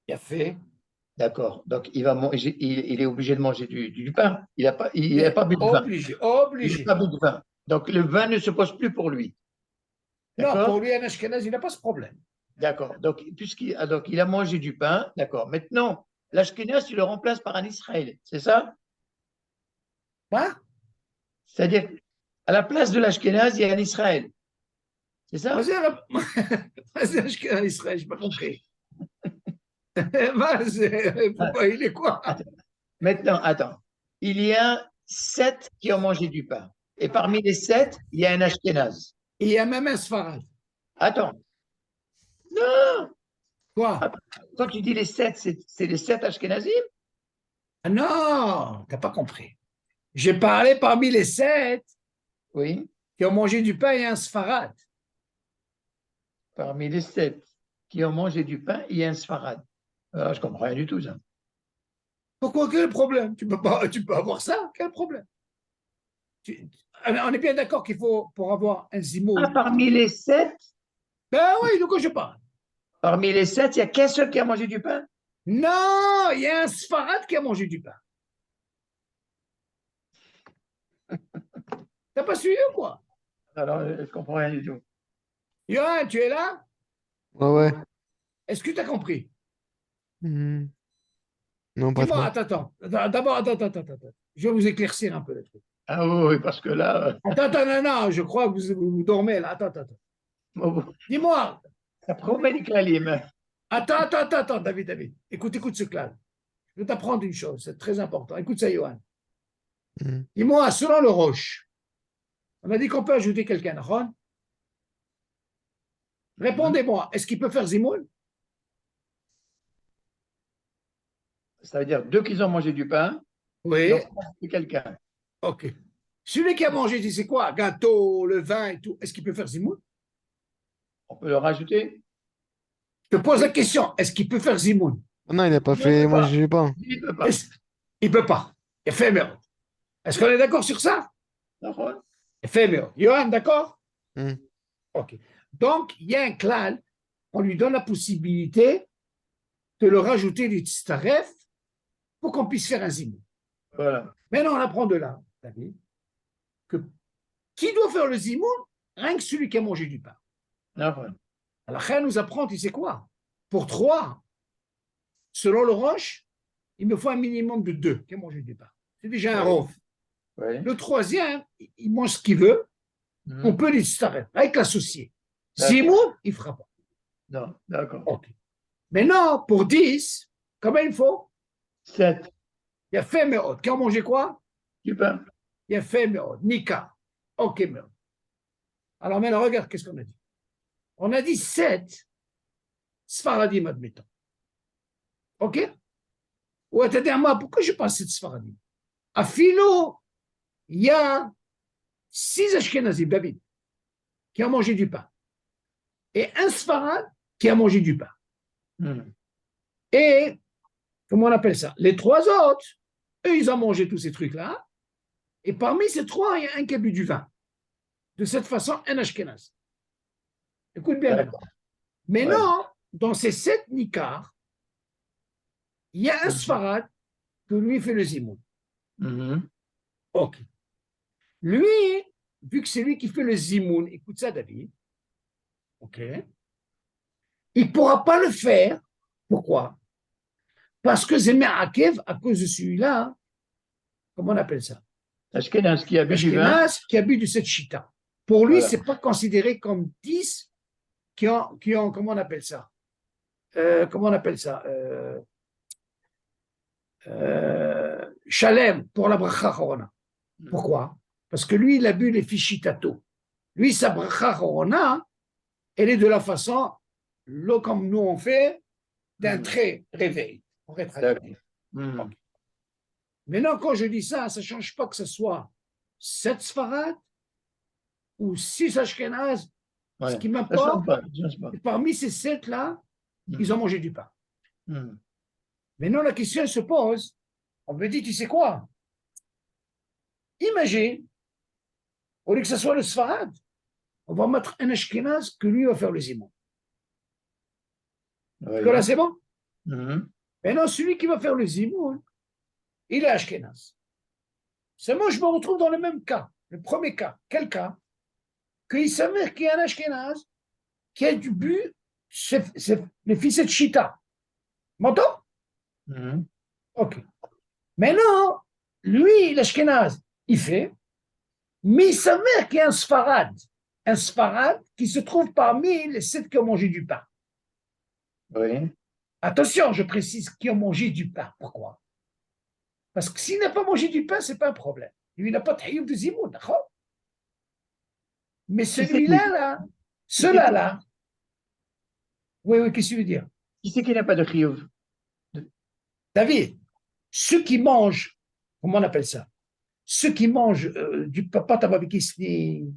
il a fait. d'accord, donc il va manger, il est obligé de manger du pain. Il n'a pas bu de vin. Obligé, Il n'a obligé. pas bu de vin. Donc le vin ne se pose plus pour lui. Non, pour D'accord? lui, un Ashkenaz, il n'a pas ce problème. D'accord. Donc, il a mangé du pain, d'accord. Maintenant, l'Ashkénaze, tu le remplaces par un Israël, c'est ça? Hein? C'est-à-dire, à la place de l'Ashkénaze, il y a un Israël. C'est Moi, ça? c'est Ashkenaz Israël, je n'ai pas compris. Pourquoi il est quoi? Attends. Maintenant, attends. Il y a 7 qui ont mangé du pain. Et parmi les 7, il y a un Ashkénaze. Et il y a même un Sfarad. Attends. Non! Quoi? Quand tu dis les 7, c'est les 7 Ashkénazim? Ah non, tu n'as pas compris. J'ai parlé parmi les 7 Oui. qui ont mangé du pain et un Sfarad. Parmi les 7 qui ont mangé du pain, il y a un Sfarad. Alors, je comprends rien du tout, ça. Pourquoi? Quel problème? Tu peux avoir ça? Quel problème? On est bien d'accord qu'il faut, pour avoir un Ah, zimoun. parmi les 7, Ben oui, de quoi je parle? il n'y a qu'un seul qui a mangé du pain? Non, il y a un Sfarad qui a mangé du pain. T'as pas suivi ou quoi? Alors, je ne comprends rien du tout. Johan, tu es là? Ouais, ouais. Est-ce que tu as compris? Hmm. Non, pas Dis-moi, trop. attends. D'abord, attends. Je vais vous éclaircir un peu le truc. Ah oui, parce que là, Attends, non, je crois que vous dormez là. Attends. Dis-moi. ça promet les Klalim. Attends, David. Écoute ce clan. Je vais t'apprendre une chose, c'est très important. Écoute ça, Johan. Hmm. Dis-moi, selon le Roche, on a dit qu'on peut ajouter quelqu'un, d'accord? Répondez-moi, est-ce qu'il peut faire Zimoun? Ça veut dire 2 qui ont mangé du pain et Oui, on peut ajouter quelqu'un. ok. Celui qui a mangé, c'est quoi? Gâteau, le vin et tout. Est-ce qu'il peut faire Zimoun? On peut le rajouter? Je te pose la question, est-ce qu'il peut faire Zimoun? Ah non, il n'a pas Non, il ne fait peut pas. manger du pain. Il ne peut pas. Il ne peut pas. Éphémère. Est-ce qu'on est d'accord sur ça? D'accord? Éphémère. Johan, d'accord? Hmm. Ok. Donc, il y a un clan, on lui donne la possibilité de le rajouter du Tstaref pour qu'on puisse faire un Zimoun. Voilà. Maintenant, on apprend de là, David, que qui doit faire le Zimoun? Rien que celui qui a mangé du pain. D'accord. Alors, Khan nous apprend, tu sais quoi? Pour 3, selon le Roche, il me faut un minimum de 2 qui ont mangé du pain. C'est déjà un Oui. rove. Oui. Le troisième, il mange ce qu'il veut, on peut les s'arrêter avec l'associé. Zimoun, il ne fera pas. Non, d'accord. Ok. Maintenant, pour 10, combien il faut? 7 Il y a fait Meod. Qui a mangé quoi? du pain. Il y a fait Meod. Nika. Ok, Meod. Alors maintenant, regarde qu'est-ce qu'on a dit. On a dit 7 Sfaradim, admettons. Ok? Ou à moi, pourquoi je pense 7 Sfaradim? À philo, il y a 6 Ashkenazim, David, qui ont mangé du pain, et un Sfarad qui a mangé du pain. Mhm. Et, comment on appelle ça? Les 3 autres, eux, ils ont mangé tous ces trucs-là, et parmi ces 3, il y a un qui a bu du vin. De cette façon, un Ashkenaz. Écoute bien maintenant. Mais Ouais. non, dans ces 7 Nikars, il y a un Sfarad que lui fait le Zimoun. Mhm. Ok. Lui, vu que c'est lui qui fait le Zimoun, écoute ça, David, ok, il ne pourra pas le faire. Pourquoi? Parce que Zémer Akev, à cause de celui-là, comment on appelle ça? Ashkenaz qui a bu du vin. Ashkenaz qui a bu de cette chita. Pour lui, Voilà. ce n'est pas considéré comme 10 qui ont comment on appelle ça? Comment on appelle ça? Shalem pour la bracha chorona. Pourquoi? Parce que lui, il a bu les fichitato. Lui, sa bracha chorona, elle est de la façon, comme nous on fait, d'un très réveil. On va être D'accord. Ok. Maintenant, quand je dis ça, ça ne change pas que ce soit 7 Sfarad ou 6 Ashkenaz. Ouais. Ce qui Ça m'importe, change pas, ça change pas. parmi ces 7-là, ils ont mangé du pain. Mhm. Maintenant, la question se pose, on me dit, tu sais quoi? Imagine, au lieu que ce soit le Sfarad, on va mettre un Ashkenaz que lui va faire le Zimon. Ouais. Là, c'est bon? Mhm. Maintenant, celui qui va faire le Zimoun, il est Ashkenaz. Seulement, je me retrouve dans le même cas. Le premier cas. Quel cas? Qu'il s'avère qu'il y a un Ashkenaz qui a du but, c'est le fils de Chita. M'entends? Mhm. Ok. Maintenant, lui, l'Ashkenaz, il fait, mais il s'avère qu'il y a un Sfarad. Un Sfarad qui se trouve parmi les 7 qui ont mangé du pain. Oui. Attention, je précise, qui ont mangé du pain. Pourquoi? Parce que s'il n'a pas mangé du pain, ce n'est pas un problème. Lui, il n'a pas de taïouf de zimoun, d'accord? Mais Qui c'est celui-là, qui- là, qui c'est ceux-là, qui- là, oui, qu'est-ce que tu veux dire? Qui c'est qui n'a pas de chiyuv? David, ceux qui mangent, comment on appelle ça? Ceux qui mangent du papa tababikisni,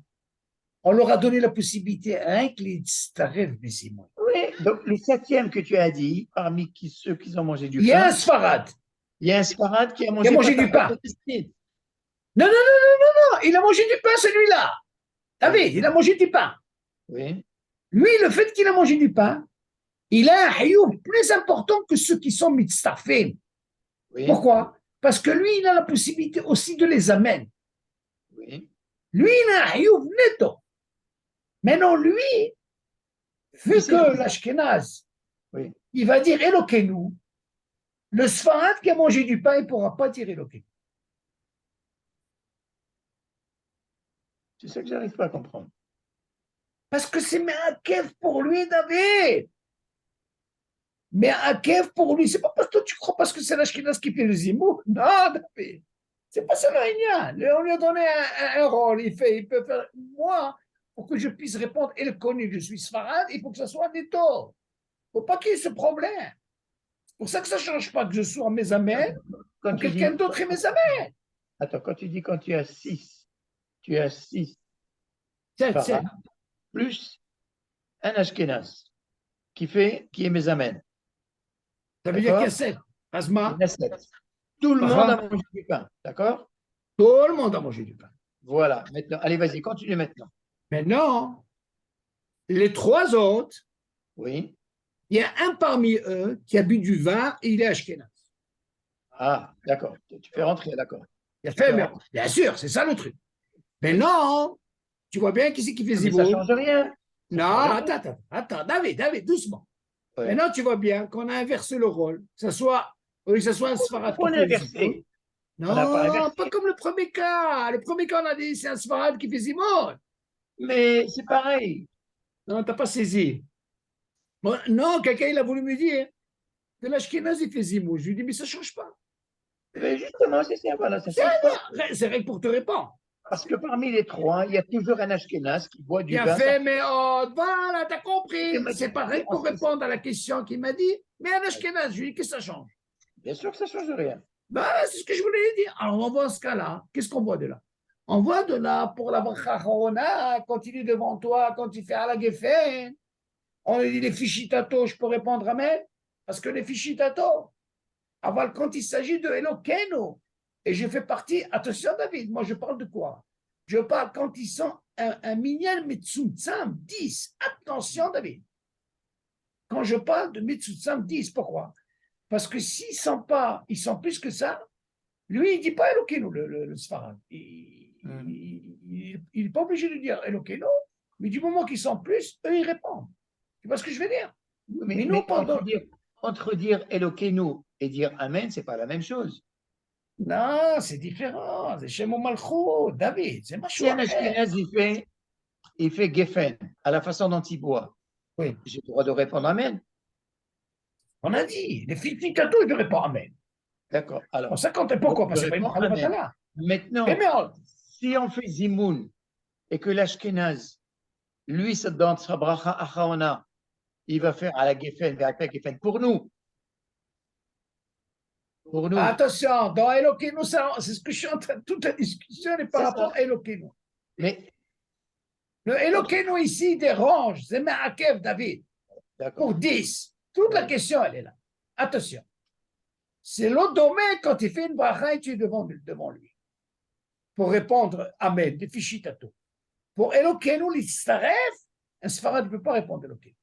on leur a donné la possibilité, rien que les staref de zimoun. Oui. Donc, les 7e que tu as dit, parmi ceux qui ont mangé du Il y a un pain, Sfarad il y a un Sfarad qui a qui a mangé mangé du pain. Non, non, non, non, non, non, il a mangé du pain, celui-là. David, il a mangé du pain. Oui. Lui, le fait qu'il a mangé du pain, il a un hayoub plus important que ceux qui sont mitztafim. Oui. Pourquoi? Parce que lui, il a la possibilité aussi de les amener. Oui. Lui, il a un hayoub netto. Maintenant, lui, vu c'est que qui- l'Ashkenaz, Oui. il va dire Elokeinu, le Sfarad qui a mangé du pain, il ne pourra pas dire Elokeinu. C'est ça que j'arrive pas à comprendre. Parce que c'est Me'akev pour lui, David. Me'akev pour lui. C'est pas parce que toi, tu crois parce que c'est l'Ashkenaz qui fait le zimou. Non, David. C'est pas ça le rien. On lui a donné un rôle. Il peut faire. Moi, pour que je puisse répondre, elle connaît que je suis Sfarad, il faut que ça soit netto. Il ne faut pas qu'il y ait ce problème. C'est pour ça que ça ne change pas que je sois mes amens Quand ou tu quelqu'un dis, d'autre est mes amens. attends, quand tu dis quand tu as 6 C'est Sfarad, plus un Ashkenaz qui est Mezamen. Ça veut dire qu'il y a D'accord? 7. Il y Asma, en a 7. Tout le monde a mangé du pain. D'accord? tout le monde a mangé du pain. Voilà. Maintenant, allez, vas-y, continue maintenant. Maintenant, les 3 autres, Oui. il y a un parmi eux qui a bu du vin et il est Ashkenaz. Ah, d'accord. Tu fais rentrer, d'accord. Il a fait, mais bien sûr, c'est ça le truc. Mais non, tu vois bien qui c'est qui fait Mais ça ne Ziboun. change rien. Ça Non, change rien. attends, David, doucement. Ouais. Maintenant, tu vois bien qu'on a inversé le rôle, que ce soit un Sfarad On qui a fait inversé. Ziboun. On n'a pas Non, inversé. pas comme le premier cas. Le premier cas, on a dit c'est un Sfarad qui fait Ziboun. Mais c'est pareil. Non, tu n'as pas saisi. Bon, non, quelqu'un il a voulu me dire que l'Ashkenaz il fait Ziboun. Je lui dis, mais ça ne change pas. Mais justement, c'est ça, voilà, ça ne change pas. C'est vrai pour te répondre. Parce que parmi les 3, il y a toujours un Ashkenaz qui boit du Bien vin. fait, mais oh, voilà, t'as compris. Mais C'est pareil pour répondre à la question qu'il m'a dit. Mais un Ashkenaz, je lui dis, qu'est-ce que ça change? Bien sûr que ça ne change rien. Ben, c'est ce que je voulais dire. Alors, on voit ce cas-là. Qu'est-ce qu'on voit de là? On voit de là pour la bracha Harona, quand il est devant toi, quand il fait à la Geffen, on lui dit les fichitato, je peux répondre Amen, parce que les fichitato, avant, quand il s'agit de Elokeinu, et je fais partie, attention David, moi je parle de quoi? Je parle quand ils sont un minyan Metsutsam 10. Attention David. Quand je parle de Metsutsam 10, pourquoi? Parce que s'ils sont pas, ils sont plus que ça, lui, il ne dit pas Elokeinu, le Sfarad. Il n'est pas obligé de dire Elokeinu, mais du moment qu'ils sont plus, eux, ils répondent. Tu vois ce que je veux dire? Mais nous, pendant... entre dire Elokeinu et dire Amen, c'est pas la même chose. Non, c'est différent. C'est chez mon Malchou, David. C'est ma Si un Ashkenaz, il fait Geffen à la façon dont il boit, oui. j'ai le droit de répondre Amen. On a dit, les filles cadeaux, je ne dirais pas Amen. D'accord. Alors, ça compte pourquoi? Parce que c'est pas une Amen. là. Maintenant, si on fait Zimoun et que l'Ashkenaz, lui, dans sa bracha Achaona, il va faire à la Geffen, Geffen pour nous. Pour nous. Attention, dans Elokeinu, c'est ce que je suis en train de. Toute la discussion est par rapport à Elokeinu. Mais le Elokeinu ici dérange, c'est Me'akev, David. Pour 10. Toute la question, elle est là. Attention. C'est l'autre domaine quand il fait une bracha et tu es devant lui. Pour répondre Amen, des fichitato. Pour Elokeinu, l'Istaref, un Sfarad ne peut pas répondre Elokeinu.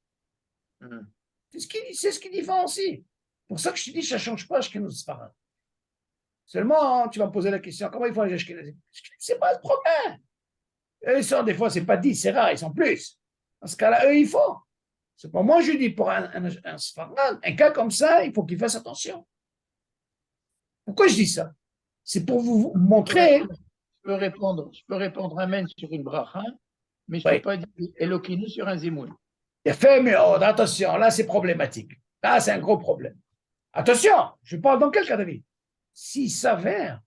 C'est ce qui différencie. Pour ça que je te dis, ça ne change pas Ashkenaz Sfarad. Seulement, tu vas me poser la question, comment ils font les Ashkenazim? C'est pas le problème. Eux, ils sont, des fois, c'est pas 10, c'est rare, ils sont plus. Dans ce cas-là, eux, ils font. C'est pour moi, je dis, pour un Sfarad, un cas comme ça, il faut qu'il fasse attention. Pourquoi je dis ça? C'est pour vous montrer. Je peux répondre Amen sur une bracha, mais je ne peux pas dire Elokeinu sur un Zimoun. Il a fait, mais oh, attention, là, c'est problématique. Là, c'est un gros problème. Attention, je parle dans quel cas, David? S'il s'avère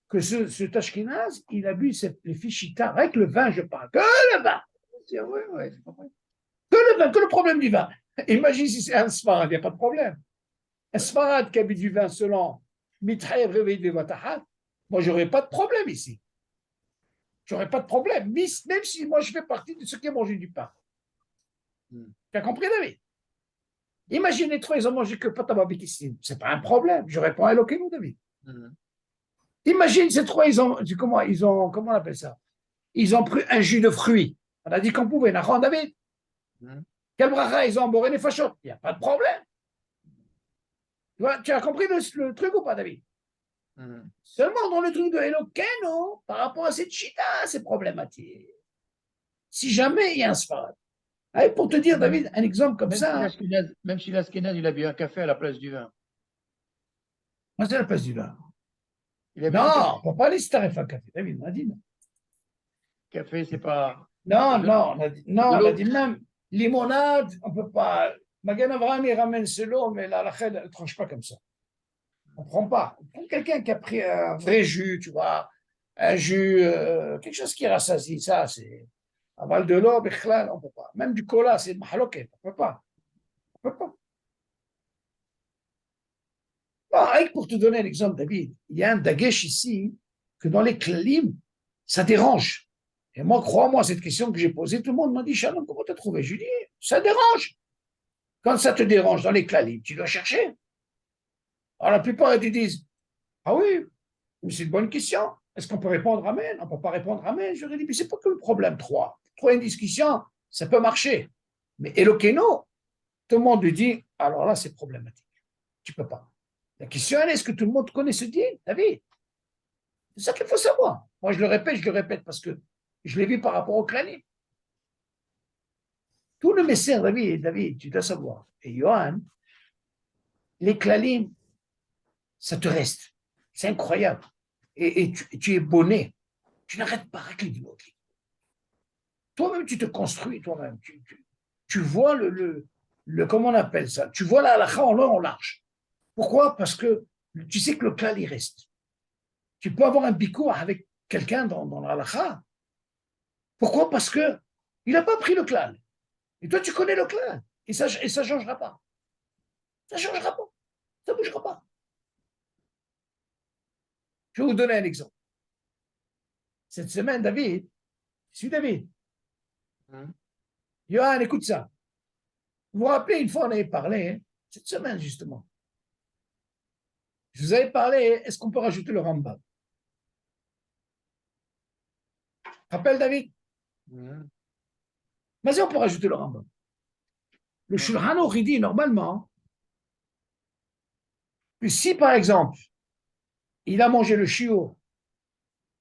que ce Tashkenaz, il a bu les fichitas, avec le vin, je parle, que le vin. Que le vin, que le problème du vin. Imagine si c'est un Sfarad, il n'y a pas de problème. Un Sfarad qui a bu du vin selon Mitraïev Réveil de Vatahat, moi, je n'aurais pas de problème ici. Je n'aurais pas de problème, même si moi, je fais partie de ceux qui ont mangé du pain. Tu as compris, David? Imagine les trois, ils ont mangé que patababikissim. Ce n'est pas un problème. Je réponds à Elokeinu, David. Imagine ces trois, comment on appelle ça? Ils ont pris un jus de fruits. On a dit qu'on pouvait, Nachon, David. Quel bracha ils ont emboré les fachos? Il n'y a pas de problème. Tu as compris le truc ou pas, David? Seulement dans le truc de Elokeinu, par rapport à cette chita, c'est problématique. Si jamais il y a un sfarad. Pour te dire, David, un exemple comme ça. Même si l'Ashkenaz, il a bu un café à la place du vin. Moi, c'est la place du vin. Non, on ne peut pas aller se tarer un café, David, on a dit non. Café, c'est pas. Non, on a dit même limonade, on ne peut pas. Magan Avraham, il ramène ce lot, mais la elle ne tranche pas comme ça. On ne prend pas. On prend quelqu'un qui a pris un vrai jus, tu vois, un jus, quelque chose qui rassasie, ça, c'est. Aval de l'eau, on ne peut pas. Même du cola, c'est mahaloket, on ne peut pas. On ne peut pas. Bon, pour te donner un exemple, David, il y a un dagesh ici que dans les klalim, ça dérange. Et moi, crois-moi, cette question que j'ai posée, tout le monde m'a dit, Shalom, comment tu as trouvé? Je lui dis, ça dérange. Quand ça te dérange dans les klalim, tu dois chercher. Alors la plupart, ils te disent, ah oui, mais c'est une bonne question. Est-ce qu'on peut répondre Amen? On ne peut pas répondre Amen. Je lui ai dit, mais c'est pas que le problème 3. Une discussion, ça peut marcher. Mais Elokeinu, tout le monde lui dit, alors là, c'est problématique. Tu ne peux pas. La question, elle est, est-ce que tout le monde connaît ce din, David? C'est ça qu'il faut savoir. Moi, je le répète parce que je l'ai vu par rapport au crâne. Tout le message, David, tu dois savoir. Et Johan, les klalim, ça te reste. C'est incroyable. Et tu es bonnet. Tu n'arrêtes pas avec les autres. Toi-même, tu te construis, toi-même. Tu vois comment on appelle ça? Tu vois la halakha en long, en large. Pourquoi? Parce que tu sais que le klal, il reste. Tu peux avoir un bikour avec quelqu'un dans la halakha. Pourquoi? Parce qu'il n'a pas pris le klal. Et toi, tu connais le klal. Et ça ne changera pas. Ça ne changera pas. Ça ne bougera pas. Je vais vous donner un exemple. cette semaine, David, je suis David. Mhm. Johan, écoute ça. Vous vous rappelez, une fois, on avait parlé, hein, cette semaine, justement. Je vous avais parlé, est-ce qu'on peut rajouter le Rambam? Rappelle, David? Mhm. Mais si on peut rajouter le Rambam. Le Shulchan Aruch, il dit normalement que si, par exemple, il a mangé le shiur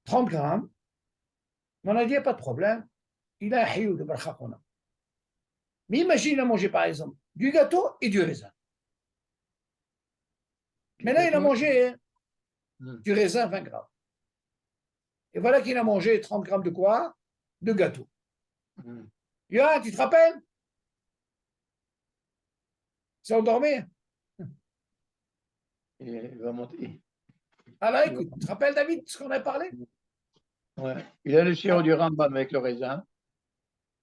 30 grammes, on a dit, il n'y a pas de problème, il a un hiyou de Barcha Kona. Mais imagine, il a mangé, par exemple, du gâteau et du raisin. Mais là, il a mangé Mhm. du raisin 20 grammes. Et voilà qu'il a mangé 30 grammes de quoi? De gâteau. Mhm. Yoann, tu te rappelles? C'est endormi. Il va monter. Alors écoute, tu te rappelles, David, ce qu'on a parlé? Ouais. Il a le sirop du Rambam avec le raisin.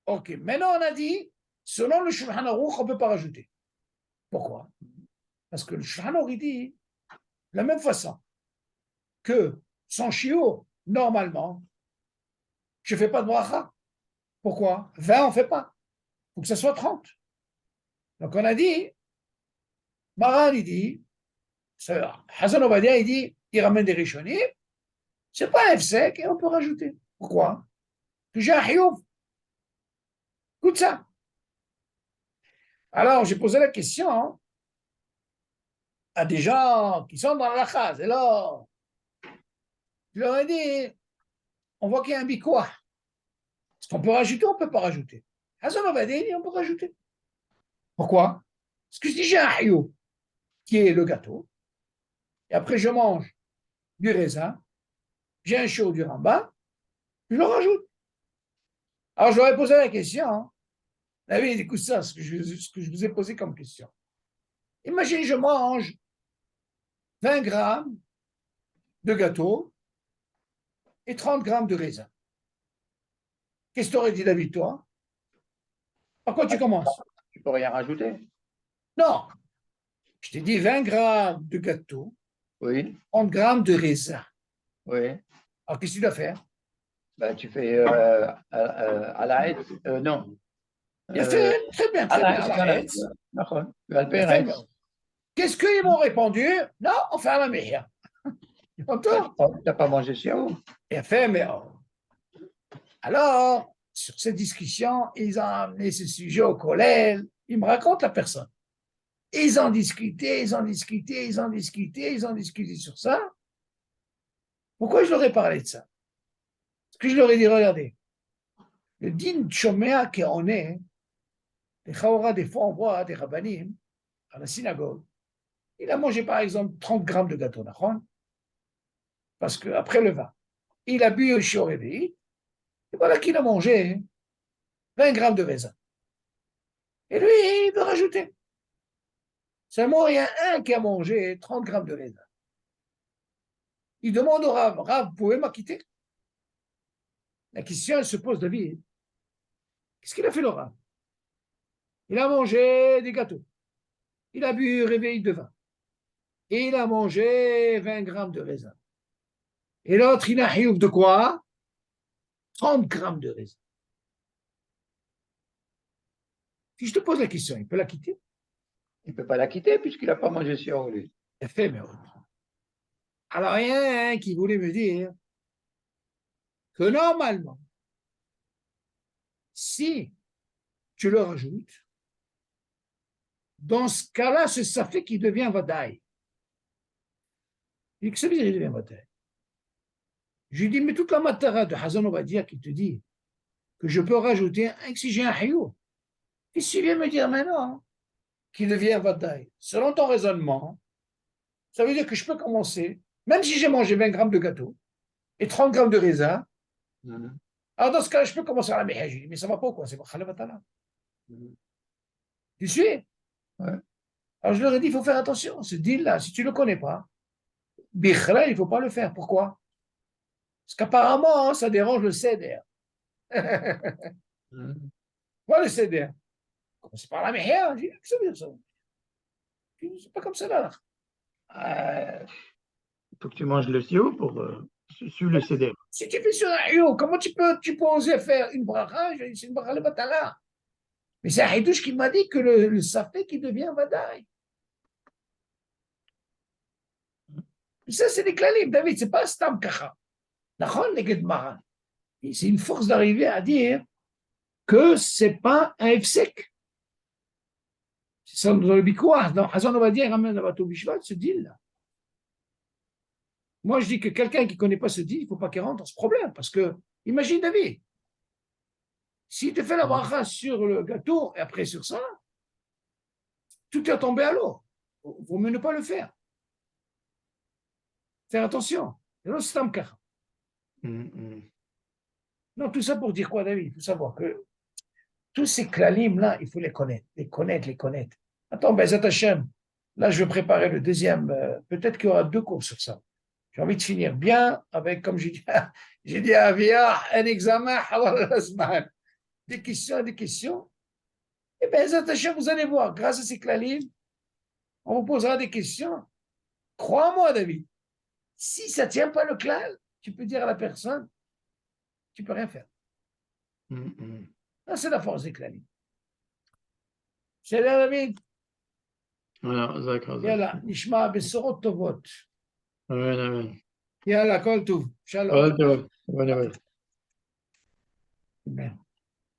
Ok, maintenant on a dit, selon le Shulchan Aruch, on ne peut pas rajouter. Pourquoi? Parce que le Shulchan Aruch, il dit, de la même façon que sans shiur, normalement, je ne fais pas de bracha. Pourquoi? 20, on ne fait pas. Il faut que ce soit 30. Donc on a dit, Maran, il dit, Hassan Obadia, il dit, il ramène des rishonim, c'est pas un F-sec et on peut rajouter. Pourquoi? Que j'ai un hiouf. Écoute ça. Alors, j'ai posé la question à des gens qui sont dans la chase. Et là, je leur ai dit, on voit qu'il y a un bikouah. Est-ce qu'on peut rajouter ou on ne peut pas rajouter? Hassan Obadia, il dit, on peut rajouter. Pourquoi? Parce que si j'ai un hiouf, qui est le gâteau, et après je mange du raisin, j'ai un chaud du ramba, je le rajoute. Alors, je leur ai posé la question. David, écoute ça, ce que je vous ai posé comme question. Imagine, je mange 20 grammes de gâteau et 30 grammes de raisin. Qu'est-ce que tu aurais dit, David, toi? Par quoi tu commences? Tu peux rien rajouter. Non, je t'ai dit 20 grammes de gâteau, Oui, 30 grammes de raisin. oui. Alors, qu'est-ce que tu dois faire? Ben, tu fais à la haie. Non. Bien fait, très bien, À très bien, à la haie. D'accord. Bien fait, mais qu'est-ce qu'ils m'ont répondu? Non, on fait à la meilleure. Tu entends? Tu n'as pas mangé sirop. Bien fait, mais alors, sur cette discussion, ils ont amené ce sujet au collège. Ils me racontent la personne. Ils ont discuté, ils ont discuté, ils ont discuté, ils ont discuté sur ça. Pourquoi je leur ai parlé de ça? Parce que je leur ai dit, regardez, le din choméa qu'on est, les chaora, des fois on voit des rabbanim à la synagogue. Il a mangé par exemple 30 grammes de gâteau d'achon, parce qu'après le vin, il a bu au shiur réveillé, et voilà qu'il a mangé 20 grammes de raisin. Et lui, il veut rajouter. Seulement, il y a un qui a mangé 30 grammes de raisin. Il demande au Rav, Rav, vous pouvez m'acquitter? La question, elle se pose, David. Qu'est-ce qu'il a fait le Rav? Il a mangé des gâteaux. Il a bu réveil de vin. Et il a mangé 20 grammes de raisin. Et l'autre, il a hiouf de quoi? 30 grammes de raisin. Si je te pose la question, il peut la quitter? Il ne peut pas la quitter puisqu'il n'a pas mangé sirop, lui. Il a fait, mais alors, il y a un qui voulait me dire que normalement, si tu le rajoutes, dans ce cas-là, ça fait qu'il devient vadaï. Et que ça veut dire qu'il devient vadaï. Je lui dis, mais toute la matara de Hazan Obadia qui te dit que je peux rajouter un si j'ai un hayou. Et si tu viens me dire maintenant qu'il devient vadaï, selon ton raisonnement, ça veut dire que je peux commencer, même si j'ai mangé 20 grammes de gâteau et 30 grammes de raisin, alors dans ce cas-là, je peux commencer à la méhaj. Je dis, mais ça ne va pas quoi, c'est pas khalavatala. Tu suis? Ouais. Alors je leur ai dit, il faut faire attention, ce deal-là, si tu ne le connais pas, bikhla, il ne faut pas le faire. Pourquoi? Parce qu'apparemment, ça dérange le CDR. Quoi le CDR? C'est par la méhaj. Je dis, qu'est-ce que ça veut dire ça? C'est pas comme ça là. Il faut que tu manges le sirop pour sur le Seder. Si tu fais sur un Io, comment tu peux oser faire une bracha? C'est une bracha le batala. Mais c'est un Hidouche qui m'a dit que le safé qui devient vadaï. Ça, c'est des klalim, David, c'est pas stam kacha. C'est une force d'arriver à dire que c'est pas un efsek. C'est ça dans le Bikouah. Dans Hazan Ovadia, il ramène à Bateau Bishvat ce deal-là. Moi, je dis que quelqu'un qui ne connaît pas ce deal, il ne faut pas qu'il rentre dans ce problème. Parce que, imagine David, s'il te fait la bracha sur le gâteau et après sur ça, tout est tombé à l'eau. Il vaut mieux ne pas le faire. Faire attention. Non, tout ça pour dire quoi, David? Il faut savoir que tous ces klalim-là, il faut les connaître. Attends, Bezat Hashem, là, je vais préparer le deuxième. Peut-être qu'il y aura 2 cours sur ça. J'ai envie de finir bien avec, comme j'ai dit à Avia, un examen, des questions. Et bien, vous allez voir, grâce à ces klalim, on vous posera des questions. Crois-moi, David, si ça ne tient pas le klal, tu peux dire à la personne, tu ne peux rien faire. Ça, c'est la force des klalim. C'est là, David. Voilà, d'accord. Yalla, nishma besorot tovot. Amen. Yalla, kol tov. Shalom. Voilà, Amen.